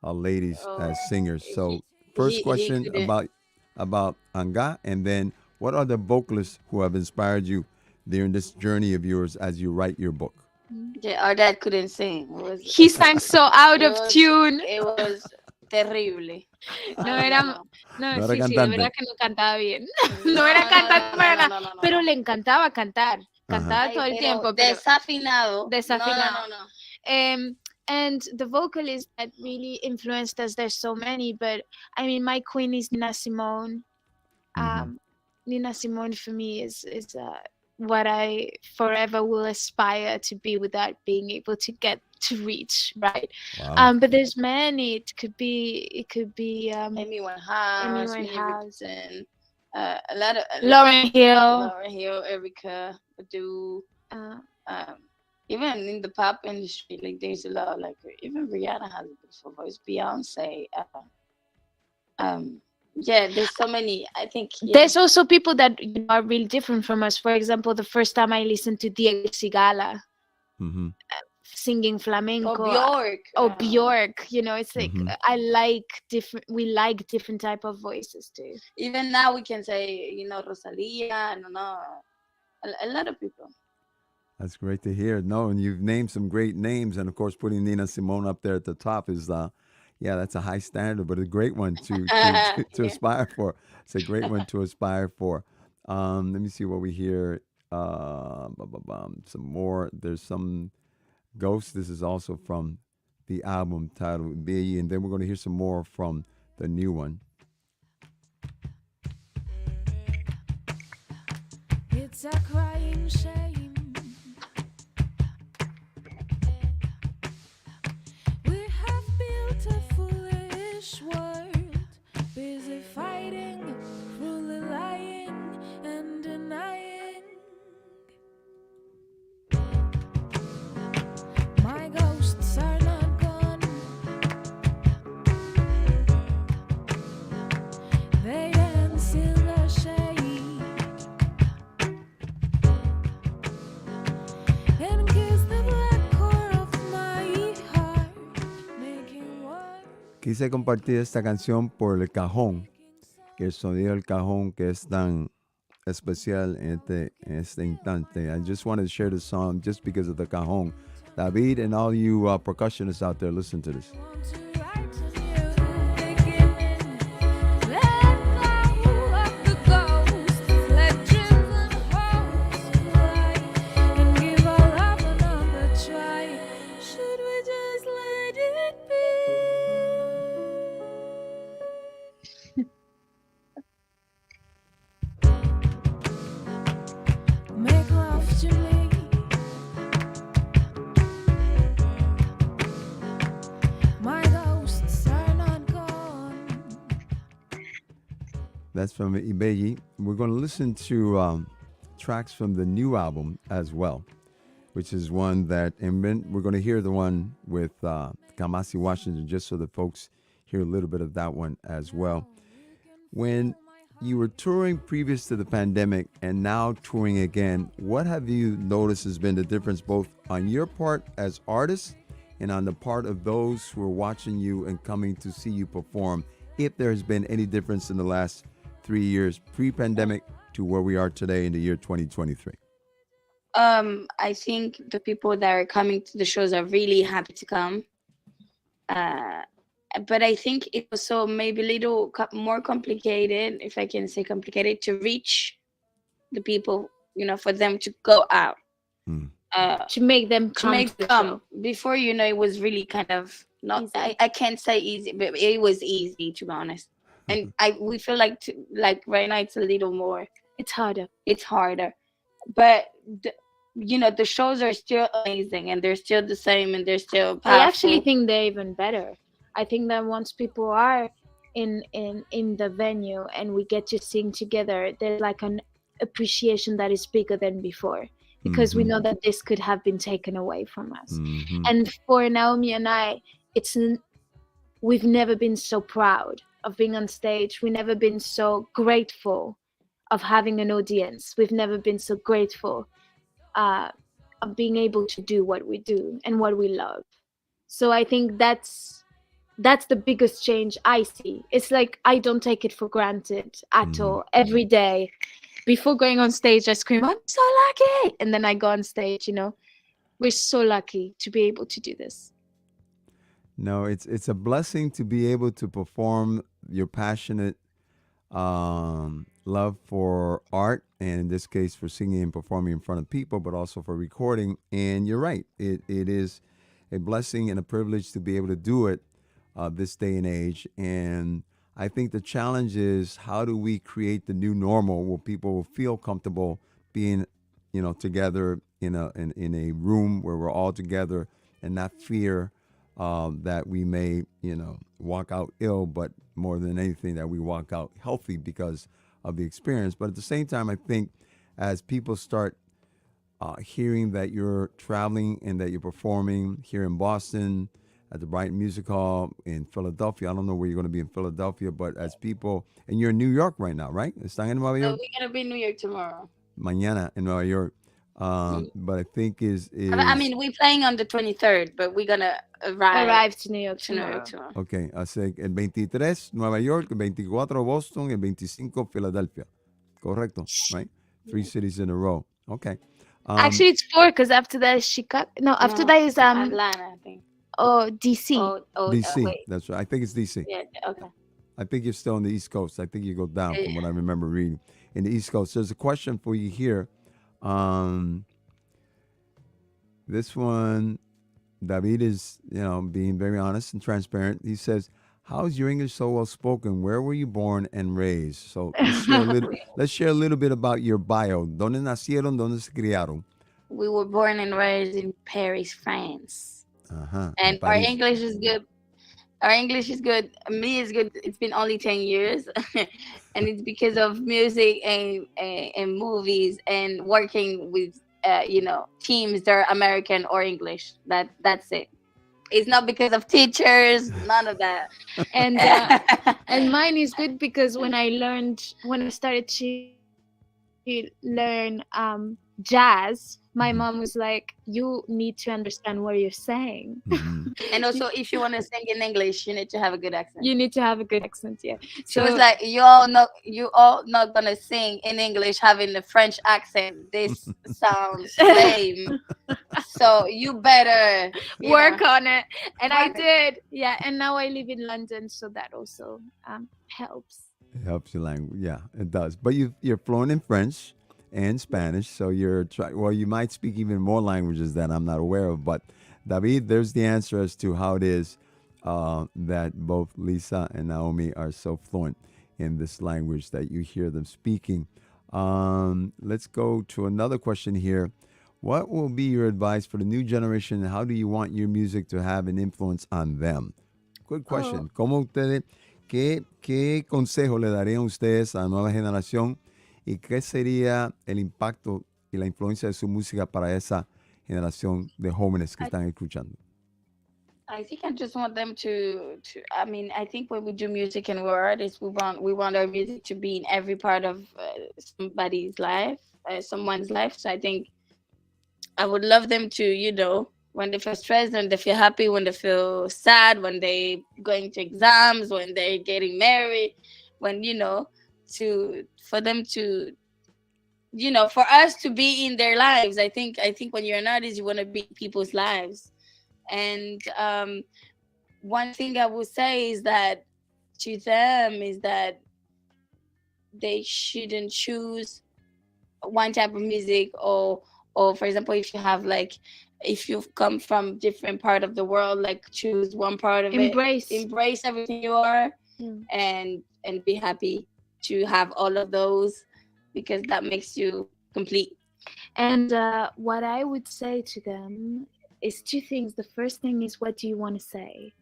ladies Oh, as singers? he So, first he question couldn't. about Anga, and then what are the vocalists who have inspired you during this journey of yours as you write your book? Yeah, our dad couldn't sing. He sang so out It of was tune. it was terrible. No era, no, No era sí, de cantante. verdad que no cantaba bien. No era cantante para nada, pero le encantaba cantar. Cantaba todo el tiempo, pero desafinado. desafinado. No. And the vocalists that really influenced us, there's so many, but I mean, my queen is Nina Simone. Nina Simone for me is what I forever will aspire to be without being able to get to reach, right? Wow. But there's many. It could be Amy Winehouse, Amy Winehouse, and a lot of Lauryn Hill. Lauryn Hill, Erica Badu. Uh, Even in the pop industry, like there's a lot. Like even Rihanna has a beautiful voice. Beyonce. Yeah, there's so many. I think There's also people that are really different from us. For example, the first time I listened to Díaz singing flamenco, or Bjork, it's like I like different. We like different type of voices too. Even now we can say, Rosalia, a lot of people. That's great to hear. No, and you've named some great names, and of course, putting Nina Simone up there at the top is, that's a high standard, but a great one to aspire for. It's a great one to aspire for. Let me see what we hear. Some more. There's some Ghost. This is also from the album titled Ibeyi, and then we're going to hear some more from the new one. It's a crying shame. We have built a foolish world, busy fighting, fully lying and denying. My ghosts are not gone. They dance in the shade and kiss the black core of my heart, making war. Quise compartir esta canción por el cajón, que el sonido del cajón que es tan especial en este instante. I just wanted to share the song just because of the cajón. David and all you percussionists out there, listen to this. Make love to me. My ghosts are not gone. That's from Ibeyi. We're going to listen to tracks from the new album as well, which is one that, and then we're going to hear the one with Kamasi Washington, just so that folks hear a little bit of that one as well. When you were touring previous to the pandemic and now touring again, what have you noticed has been the difference both on your part as artists and on the part of those who are watching you and coming to see you perform, if there has been any difference in the last 3 years pre-pandemic to where we are today in the year 2023? I think the people that are coming to the shows are really happy to come. But I think it was so maybe a little more complicated, if I can say complicated, to reach the people, for them to go out. To make them come. Before, it was really kind of not, I can't say easy, but it was easy, to be honest. And we feel like right now it's a little more. It's harder. But the shows are still amazing, and they're still the same, and they're still powerful. I actually think they're even better. I think that once people are in the venue and we get to sing together, there's like an appreciation that is bigger than before, because we know that this could have been taken away from us. And for Naomi and I, we've never been so proud of being on stage. We've never been so grateful of having an audience. We've never been so grateful of being able to do what we do and what we love. So I think that's the biggest change I see. It's like I don't take it for granted at all. Every day before going on stage, I scream, "I'm so lucky!" And then I go on stage. We're so lucky to be able to do this. No, it's a blessing to be able to perform your passionate love for art, and in this case for singing and performing in front of people, but also for recording. And you're right, it is a blessing and a privilege to be able to do it this day and age. And I think the challenge is how do we create the new normal where people will feel comfortable being, together in a room where we're all together and not fear that we may, walk out ill, but more than anything, that we walk out healthy because of the experience. But at the same time, I think as people start hearing that you're traveling and that you're performing here in Boston at the Brighton Music Hall in Philadelphia, I don't know where you're going to be in Philadelphia, but as people, and you're in New York right now, right? ¿Están en Nueva So York? we're gonna be in New York tomorrow. Mañana in Nueva York. Mm. But I think I is mean, we're playing on the 23rd, but we're gonna arrive Arrive to New York to New tomorrow. York tomorrow. okay, hace el 23 Nueva York, el 24 Boston, el 25 Philadelphia. Correcto, right? Three cities in a row. Okay. Um, Actually, it's 4 because after that is Chicago. No, after No, that is Atlanta, I think. DC. DC. Wait. That's right. I think it's DC. Yeah, okay. I think you're still on the East Coast. I think you go down from what I remember reading. In the East Coast, there's a question for you here. This one, David is, being very honest and transparent. He says, "How is your English so well spoken? Where were you born and raised?" So let's share a little bit about your bio. ¿Dónde nacieron? ¿Dónde se criaron? We were born and raised in Paris, France. Ajá. And our París. English is good. Our English is good. Me is good. It's been only 10 years. And it's because of music and movies and working with teams that are American or English. That's it. It's not because of teachers, none of that. And and mine is good because when I started to learn jazz, my mom was like, "You need to understand what you're saying. Mhm. And also, if you want to sing in English, you need to have a good accent. You need to have a good accent." Yeah. She was like, you all not gonna sing in English having a French accent. This sounds lame. So you better work on it, and I Work. did. Yeah, and now I live in London, so that also helps. It helps your language. Yeah, it does. But you're fluent in French and Spanish, so well, you might speak even more languages that I'm not aware of. But David, there's the answer as to how it is that both Lisa and Naomi are so fluent in this language that you hear them speaking. Let's go to another question here. What will be your advice for the new generation, and how do you want your music to have an influence on them? Good question. ¿Cómo ustedes, qué consejo le darían ustedes a la nueva generación y qué sería el impacto y la influencia de su música para esa generación de jóvenes que están escuchando? I think I just want them to I mean, I think when we do music and we're artists, we want our music to be in every part of somebody's life, someone's life. So I think I would love them to, when they feel stressed, when they feel happy, when they feel sad, when they going to exams, when they're getting married, when, for them to, for us to be in their lives. I think when you're an artist, you want to be in people's lives. And one thing I would say is that to them is that they shouldn't choose one type of music, or for example, if you've come from different part of the world, like choose one part of Embrace. it, embrace everything you are, Mm. and be happy to have all of those, because that makes you complete. And what I would say to them is 2 things. The first thing is, what do you want to say?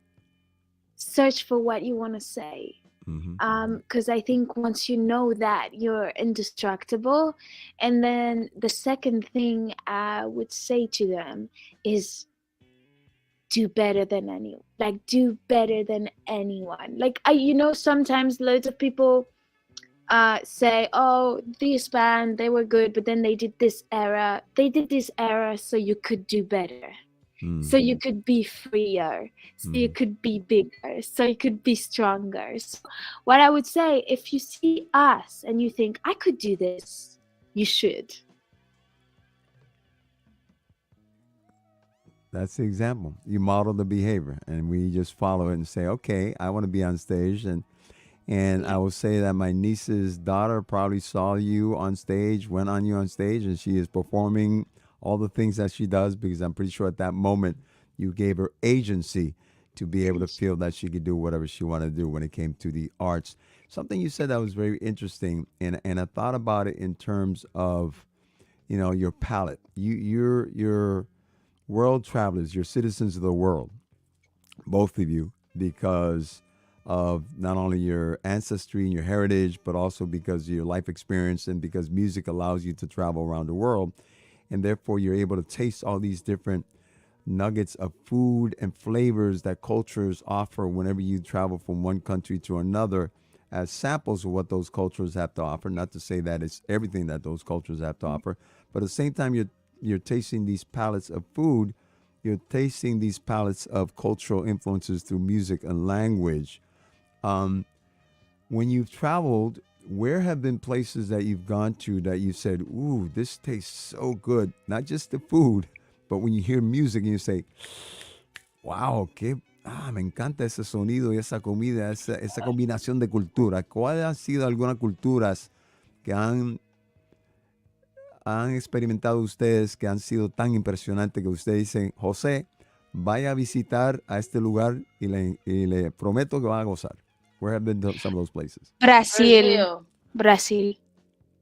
Search for what you want to say. Because I think once you know that, you're indestructible. And then the second thing I would say to them is, do better than anyone. Like, do better than anyone. Like, sometimes loads of people say, "Oh, this band, they were good, but then they did this era. They did this era so you could do better. So you could be freer, so you could be bigger, so you could be stronger." So what I would say, if you see us and you think, "I could do this," you should. That's the example. You model the behavior, and we just follow it and say, "Okay, I want to be on stage." And I Yeah. will say that my niece's daughter probably saw you on stage, went on you on stage, and she is performing all the things that she does because I'm pretty sure at that moment you gave her agency to be able to feel that she could do whatever she wanted to do when it came to the arts. Something you said that was very interesting, and I thought about it in terms of your palate. You're world travelers, you're citizens of the world, both of you, because of not only your ancestry and your heritage, but also because of your life experience and because music allows you to travel around the world. And therefore, you're able to taste all these different nuggets of food and flavors that cultures offer whenever you travel from one country to another as samples of what those cultures have to offer. Not to say that it's everything that those cultures have to offer, but at the same time, you're tasting these palettes of food, you're tasting these palettes of cultural influences through music and language. Um, when you've traveled, where have been places that you've gone to that you said, "Ooh, this tastes so good"? Not just the food, but when you hear music and you say, "Wow, me encanta ese sonido y esa comida, esa combinación de culturas". ¿Cuáles han sido algunas culturas que han experimentado ustedes que han sido tan impresionantes que ustedes dicen, José, vaya a visitar a este lugar y le prometo que va a gozar? Where have been some of those places? Brasil, Brazil. Brasil.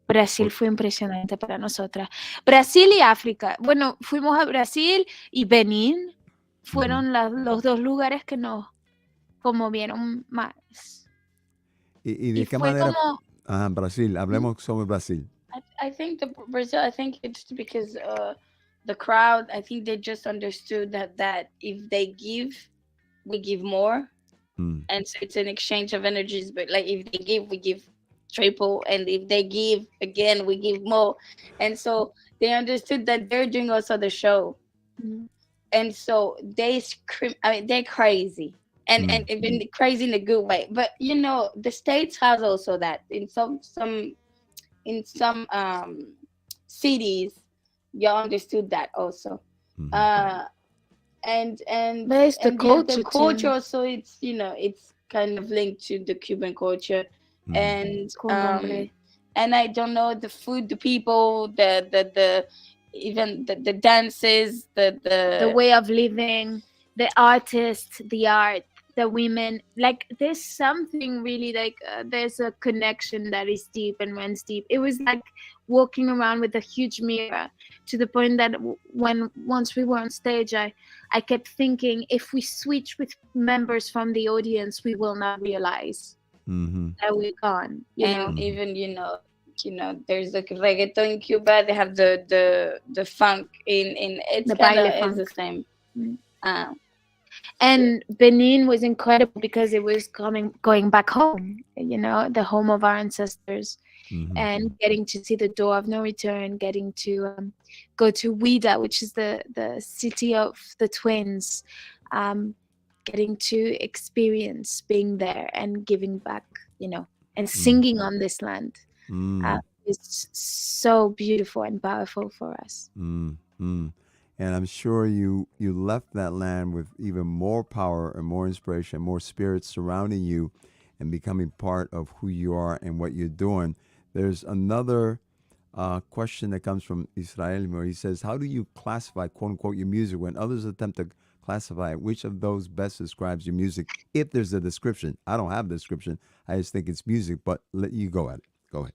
Brasil Por- fue impresionante para nosotras. Brasil y África. Bueno, fuimos a Brasil y Benín. Ujú. Fueron los dos lugares que nos conmovieron más. ¿Y Y de qué fue manera? como, Brasil, hablemos sobre Brasil. I think the Brazil. I think it's because the crowd. I think they just understood that if they give, we give more, Mm, and so it's an exchange of energies. But like if they give, we give triple, and if they give again, we give more, and so they understood that they're doing also the show, mm, and so they scream. I mean, they're crazy. And mm, even crazy in a good way, but the states has also that in some cities you understood that also, mhm, uh and but it's the the culture culture too. also, it's kind of linked to the Cuban culture, mhm, and Candomblé. I don't know, the food, the people, the even the dances, The the way of living, the artists, the art, the women. Like there's something really like there's a connection that is deep and runs deep. It was like walking around with a huge mirror to the point that when once we were on stage, I kept thinking if we switch with members from the audience, we will not realize mhm, that we're gone. and mhm, even there's like reggaeton in Cuba. They have the funk in it's The kind baile of is the funk. same. Mm. um And Benin was incredible because it was going back home, the home of our ancestors, mhm, and getting to see the door of no return, getting to go to Ouida, which is the city of the twins, um, getting to experience being there and giving back, and mm, singing on this land. Uh, mm, it's so beautiful and powerful for us. mm, mm. And I'm sure you left that land with even more power and more inspiration, more spirit surrounding you and becoming part of who you are and what you're doing. There's another question that comes from Israel where he says, "How do you classify, quote unquote, your music when others attempt to classify it? Which of those best describes your music? If there's a description, I don't have a description. I just think it's music, but let you go at it. Go ahead."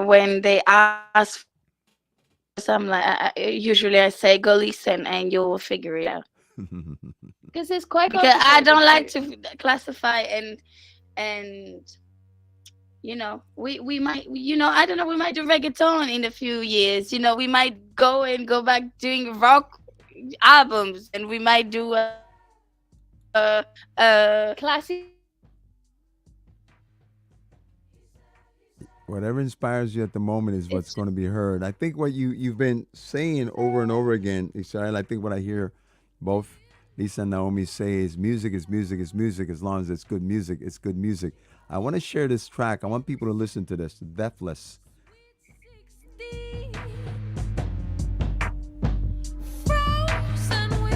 when they ask for some, like, usually I say go listen and you'll figure it out, Because it's quite because I don't complicated like too. to classify, and we might, I don't know, we might do reggaeton in a few years, we might go back doing rock albums, and we might do Whatever inspires you at the moment is what's It's going to be heard. I think what you've been saying over and over again, Israel. I think what I hear both Lisa and Naomi say is music is music is music. As long as it's good music, it's good music. I want to share this track. I want people to listen to this. Deathless. Frozen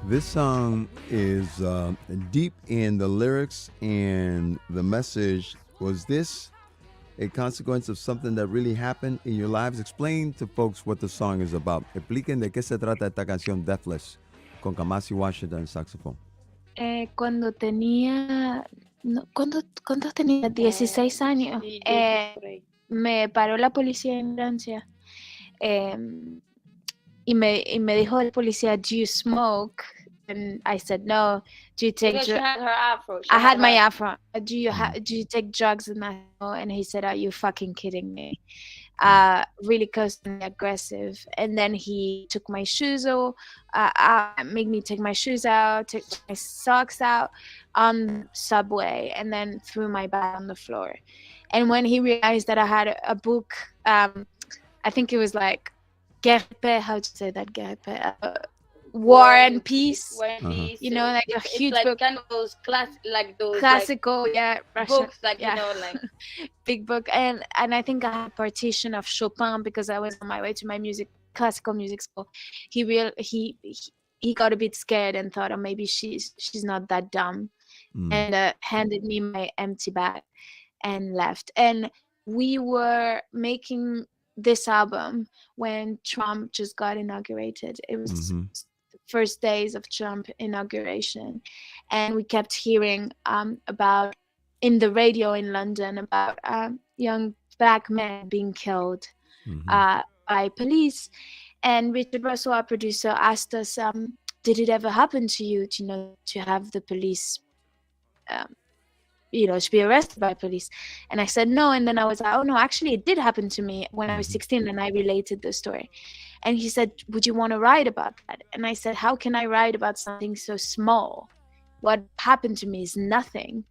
This song is deep in the lyrics and the message. Was this a consequence of something that really happened in your lives? Explain to folks what the song is about. Expliquen de qué se trata esta canción Deathless con Kamasi Washington en saxofón. Cuando tenía, no, ¿cuántos tenía? 16 años. Sí, por ahí. Me paró la policía en Francia. Y me dijo el policía, "Do you smoke?" And I said, "No." "Do you take Because she drugs?" had her afro. I had my afro. "Do you take drugs?" And I know. And he said, "Are you fucking kidding me?" Really constantly aggressive. And then he took my shoes off, made me take my shoes out, took my socks out on the subway, and then threw my bag on the floor. And when he realized that I had a book, I think it was like Guerre et Paix, how to say that? Guerre et Paix, War and Peace. War and Peace. You know, like a It's huge like book. kind of those Classical, yeah, Russian, books, like yeah. you know, like big book. And I think I had a partition of Chopin because I was on my way to my classical music school. He got a bit scared and thought, oh, maybe she's not that dumb, and handed me my empty bag and left. And we were making this album when Trump just got inaugurated. It was the first days of Trump inauguration, and we kept hearing about in the radio in London about young black men being killed by police. And Richard Russell, our producer, asked us, did it ever happen to you to have the police to be arrested by police? And I said no. And then I was like, oh no, actually it did happen to me when I was 16. And I related the story. And he said, would you want to write about that? And I said, how can I write about something so small? What happened to me is nothing.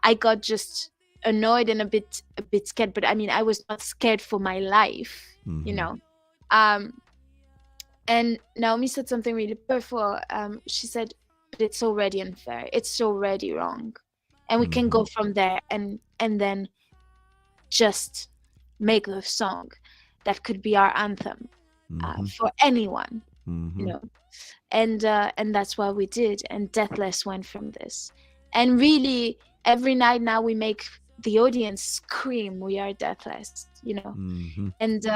I got just annoyed and a bit scared, but I mean, I was not scared for my life. And Naomi said something really powerful. She said, but it's already unfair, it's already wrong, and we can go from there and then just make a song that could be our anthem for anyone, and that's what we did. And Deathless went from this. And really every night now we make the audience scream, we are deathless, and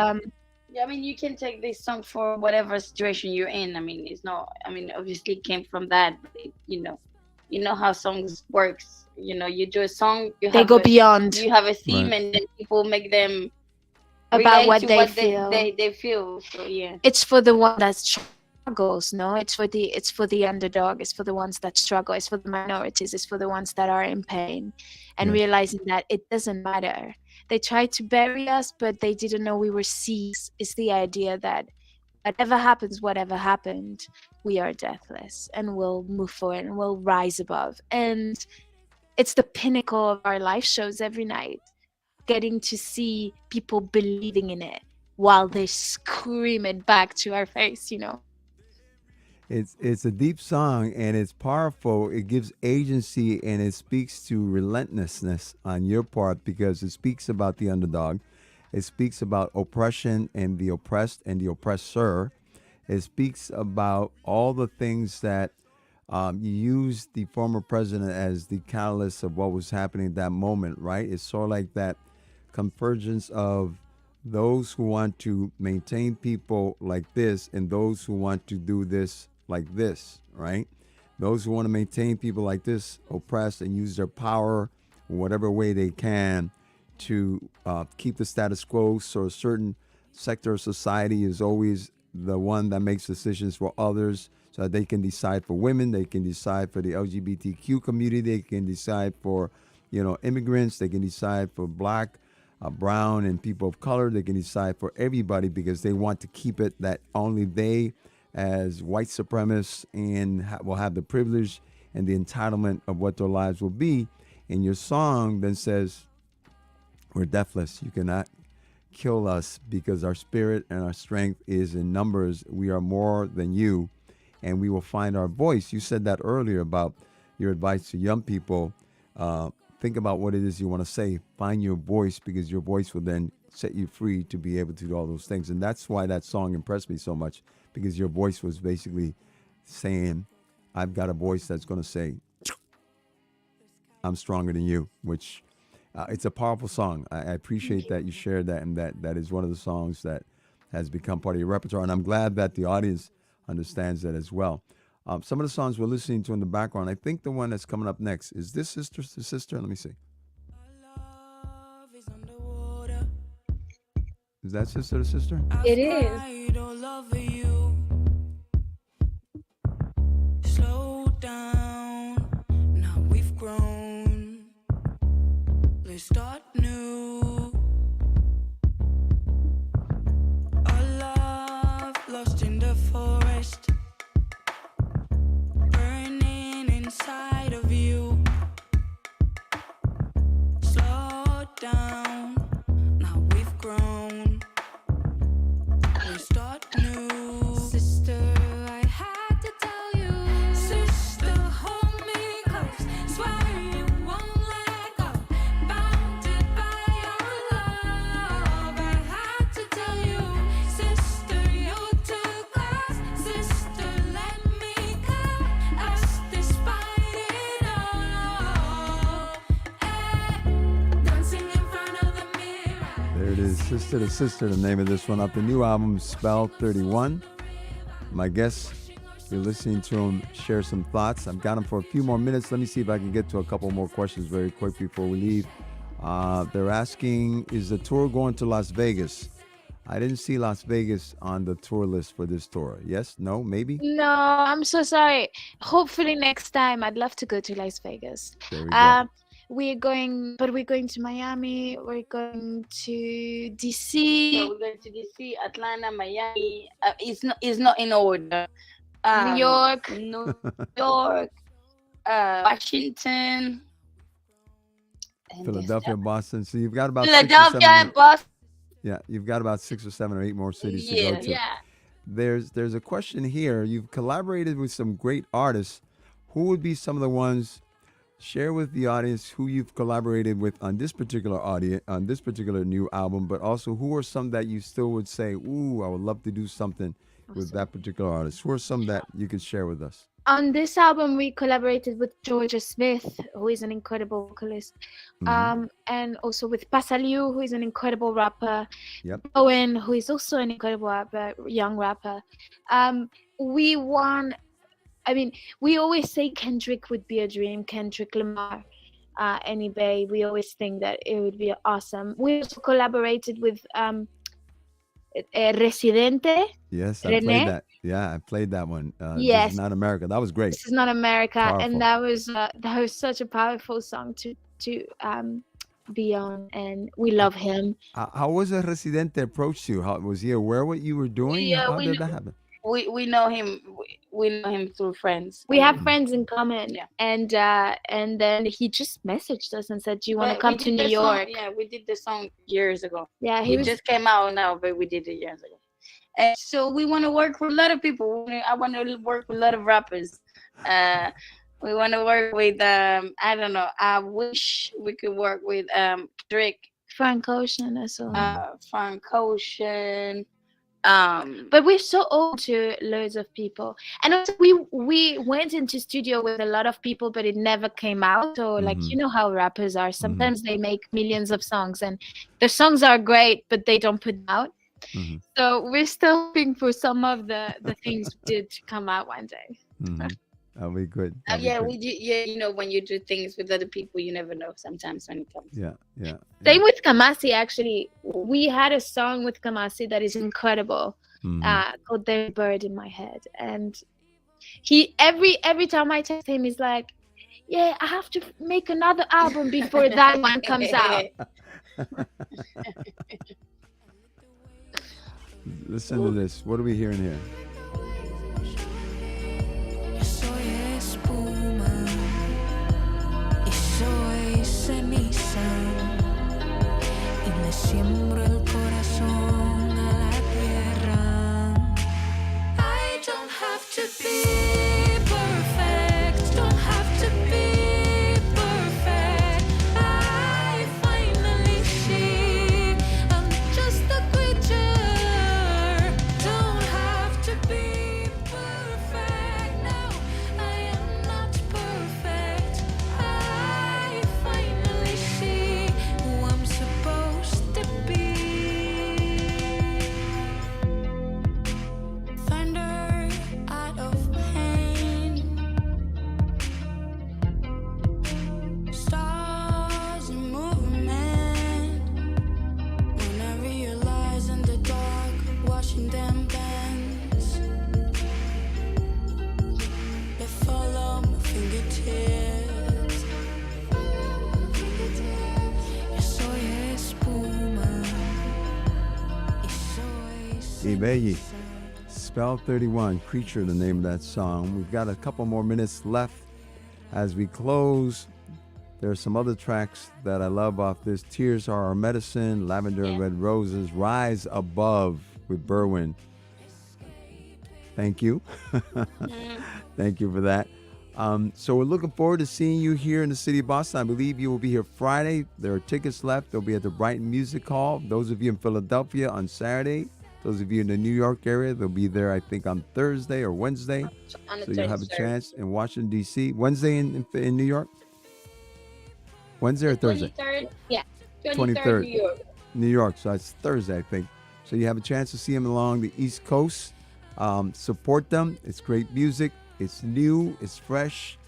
I mean, you can take this song for whatever situation you're in. I mean, it's not, I mean, obviously it came from that, you know how songs works. You do a song, they go beyond. You have a theme, right. And then people make them about what they feel. They feel. So yeah, it's for the one that struggles. No, it's for the underdog. It's for the ones that struggle. It's for the minorities. It's for the ones that are in pain, and realizing that it doesn't matter. They tried to bury us, but they didn't know we were seeds. It's the idea that whatever happened, we are deathless and we'll move forward and we'll rise above. And it's the pinnacle of our live shows every night, getting to see people believing in it while they scream it back to our face, It's a deep song and it's powerful. It gives agency and it speaks to relentlessness on your part because it speaks about the underdog. It speaks about oppression and the oppressed and the oppressor. It speaks about all the things that you used the former president as the catalyst of what was happening at that moment, right? It's sort of like that convergence of those who want to maintain people like this and those who want to do this like this, right? Those who want to maintain people like this, oppressed, and use their power in whatever way they can to keep the status quo. So a certain sector of society is always the one that makes decisions for others so that they can decide for women, they can decide for the LGBTQ community, they can decide for, immigrants, they can decide for black, brown, and people of color, they can decide for everybody because they want to keep it that only they as white supremacists and will have the privilege and the entitlement of what their lives will be. And your song then says, we're deathless. You cannot kill us because our spirit and our strength is in numbers. We are more than you, and we will find our voice. You said that earlier about your advice to young people. Think about what it is you want to say. Find your voice because your voice will then set you free to be able to do all those things. And that's why that song impressed me so much, because your voice was basically saying, I've got a voice that's going to say, I'm stronger than you, which it's a powerful song. I appreciate that you shared that, and that is one of the songs that has become part of your repertoire. And I'm glad that the audience understands that as well. Some of the songs we're listening to in the background, I think the one that's coming up next, is this Sister to Sister? Let me see. Is that Sister to Sister? It is. Slow down, now we've grown. Let's start new. Our love lost in the forest, burning inside of you. Slow down, now we've grown. Let's start new. Sister, I had to tell you. Sister, hold me close. Swear you won't let go. Bounded by your love. I had to tell you. Sister, you're too close. Sister, let me cut us despite it all. Dancing in front of the mirror. There it is, Sister to Sister, the name of this one. Up the new album, Spell 31. My guests, you're listening to them share some thoughts. I've got them for a few more minutes. Let me see if I can get to a couple more questions very quick before we leave. They're asking, is the tour going to Las Vegas? I didn't see Las Vegas on the tour list for this tour. Yes? No? Maybe? No, I'm so sorry. Hopefully next time. I'd love to go to Las Vegas. There we go. We're going to Miami. We're going to So DC, we're going to DC, Atlanta, Miami. It's not in order. New York. New York, Washington, and Philadelphia, Boston. So you've got about 6 or Philadelphia, 7. and Boston. Yeah, you've got about 6 or 7 or 8 more cities to go Yeah, to. yeah. There's a question here. You've collaborated with some great artists. Who would be some of the ones? Share with the audience who you've collaborated with on this particular new album, but also who are some that you still would say, ooh, I would love to do something with that particular artist. Who are some that you could share with us? On this album, we collaborated with Georgia Smith, who is an incredible vocalist, and also with Pasaliu, who is an incredible rapper. Yep. Owen, who is also an incredible rapper, young rapper. We always say Kendrick would be a dream, Kendrick Lamar, and Ibeyi. We always think that it would be awesome. We also collaborated with Residente. Yes, I René? played that. Yeah, I played that one. Yes. This Is Not America. That was great. This Is Not America, Powerful. and that was such a powerful song to be on, and we love him. How was a Residente approach you? How was he aware of what you were doing? How did that happen? We know him. We know him through friends. We have friends in common, Yeah. and then he just messaged us and said, "Do you want to But come we to did New the song- York?" Yeah, we did the song years ago. Yeah, he It was. just came out now, but we did it years ago. And so we want to work with a lot of people. I want to work with a lot of rappers. We want to work with I don't know. I wish we could work with Drake, Frank Ocean as well. Frank Ocean. But we're so open to loads of people, and also we went into studio with a lot of people, but it never came out. So like, you know how rappers are. Sometimes they make millions of songs, and the songs are great, but they don't put them out. So we're still hoping for some of the things we did to come out one day. That'll be good. Yeah, we do. Yeah, you know, when you do things with other people, you never know sometimes when it comes. Yeah. Same with Kamasi, actually. We had a song with Kamasi that is incredible, called "There's a Bird in My Head," and he every time I text him, he's like, "Yeah, I have to make another album before that one comes out." Listen to this. What are we hearing here? Soy espuma y soy ceniza y me siembro el corazón a la tierra. I don't have to be perfect, don't have to be perfect. I finally see I'm just a creature, don't have to Ibeyi, Spell 31, Creature, the name of that song. We've got a couple more minutes left as we close. There are some other tracks that I love off this. Tears Are Our Medicine, Lavender and Red Roses, Rise Above with Berwin. Thank you. Thank you for that. So we're looking forward to seeing you here in the city of Boston. I believe you will be here Friday. There are tickets left. They'll be at the Brighton Music Hall. Those of you in Philadelphia on Saturday. Those of you in the New York area, they'll be there, I think, on Thursday or Wednesday. So you'll have a chance in Washington, D.C. Wednesday in New York? Wednesday or Thursday? 23rd, yeah. 23rd. New York. New York, so it's Thursday, I think. So you have a chance to see them along the East Coast. Support them. It's great music. It's new. It's fresh.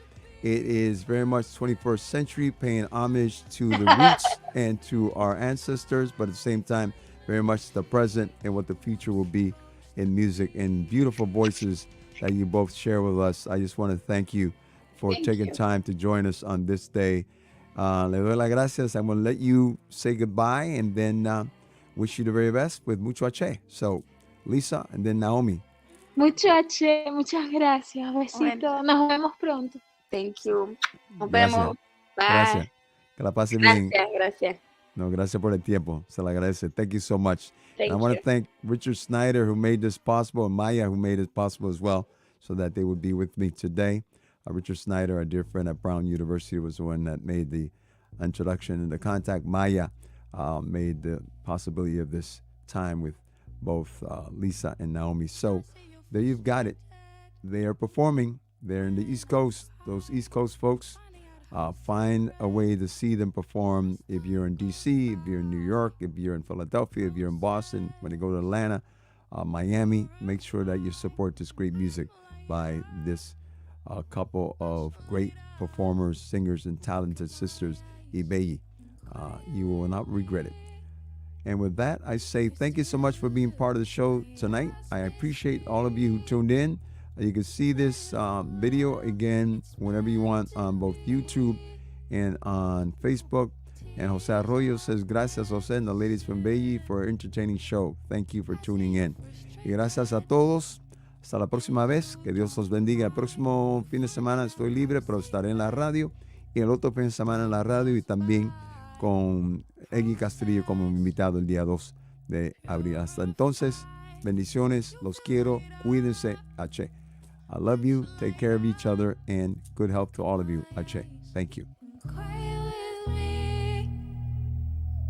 It is very much 21st century, paying homage to the roots and to our ancestors, but at the same time, very much the present and what the future will be in music and beautiful voices that you both share with us. I just want to thank you for taking time to join us on this day. Le doy las gracias. I'm going to let you say goodbye and then wish you the very best with mucho H. So, Lisa and then Naomi. Mucho H, muchas gracias. Besito. Nos vemos pronto. Thank you. Nos Gracias. vemos. Bye. Gracias. Que la pase bien. Gracias. No, gracias por el tiempo. Se le agradece. Thank you so much. Thank I want you. to thank Richard Snyder, who made this possible, and Maya, who made it possible as well, so that they would be with me today. Richard Snyder, our dear friend at Brown University, was the one that made the introduction and the contact. Maya made the possibility of this time with both Lisa and Naomi. So there you've got it. They are performing. They're in the East Coast. Those East Coast folks, find a way to see them perform. If you're in D.C., if you're in New York, if you're in Philadelphia, if you're in Boston, when they go to Atlanta, Miami, make sure that you support this great music by this couple of great performers, singers, and talented sisters, Ibeyi. You will not regret it. And with that, I say thank you so much for being part of the show tonight. I appreciate all of you who tuned in. You can see this video again whenever you want on both YouTube and on Facebook. And Jose Arroyo says, gracias, Jose and the ladies from Ibeyi, for an entertaining show. Thank you for tuning in. Y gracias a todos. Hasta la próxima vez. Que Dios los bendiga. El próximo fin de semana estoy libre, pero estaré en la radio. Y el otro fin de semana en la radio y también con Eggy Castrillo como invitado el día 2 de abril. Hasta entonces, bendiciones. Los quiero. Cuídense. H. I love you. Take care of each other and good health to all of you. H. Thank you. Quiet with me,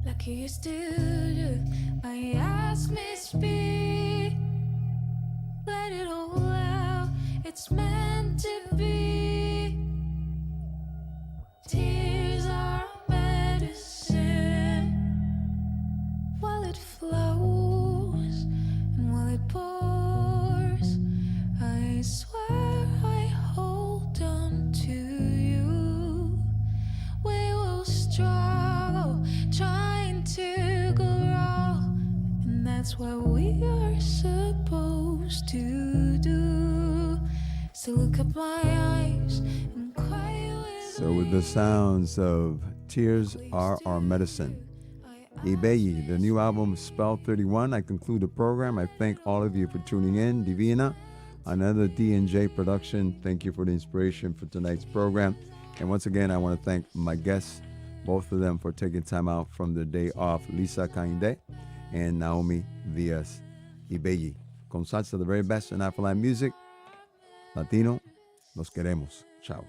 like you used to do. I ask me speak, let it all out. It's meant to be. Tears are medicine while it flows and while it pours. I swear I hold on to you. We will struggle, trying to grow, and that's what we are supposed to do. So look at my eyes and cry with So with the sounds of Tears Are Our Medicine, Ibeyi, the new album Spell 31, I conclude the program. I thank all of you for tuning in. Divina, another D&J production. Thank you for the inspiration for tonight's program. And once again, I want to thank my guests, both of them, for taking time out from their day off, Lisa-Kaindé and Naomi Díaz. Ibeyi, con salsa, the very best in Afro-Latin music. Latino, los queremos. Ciao.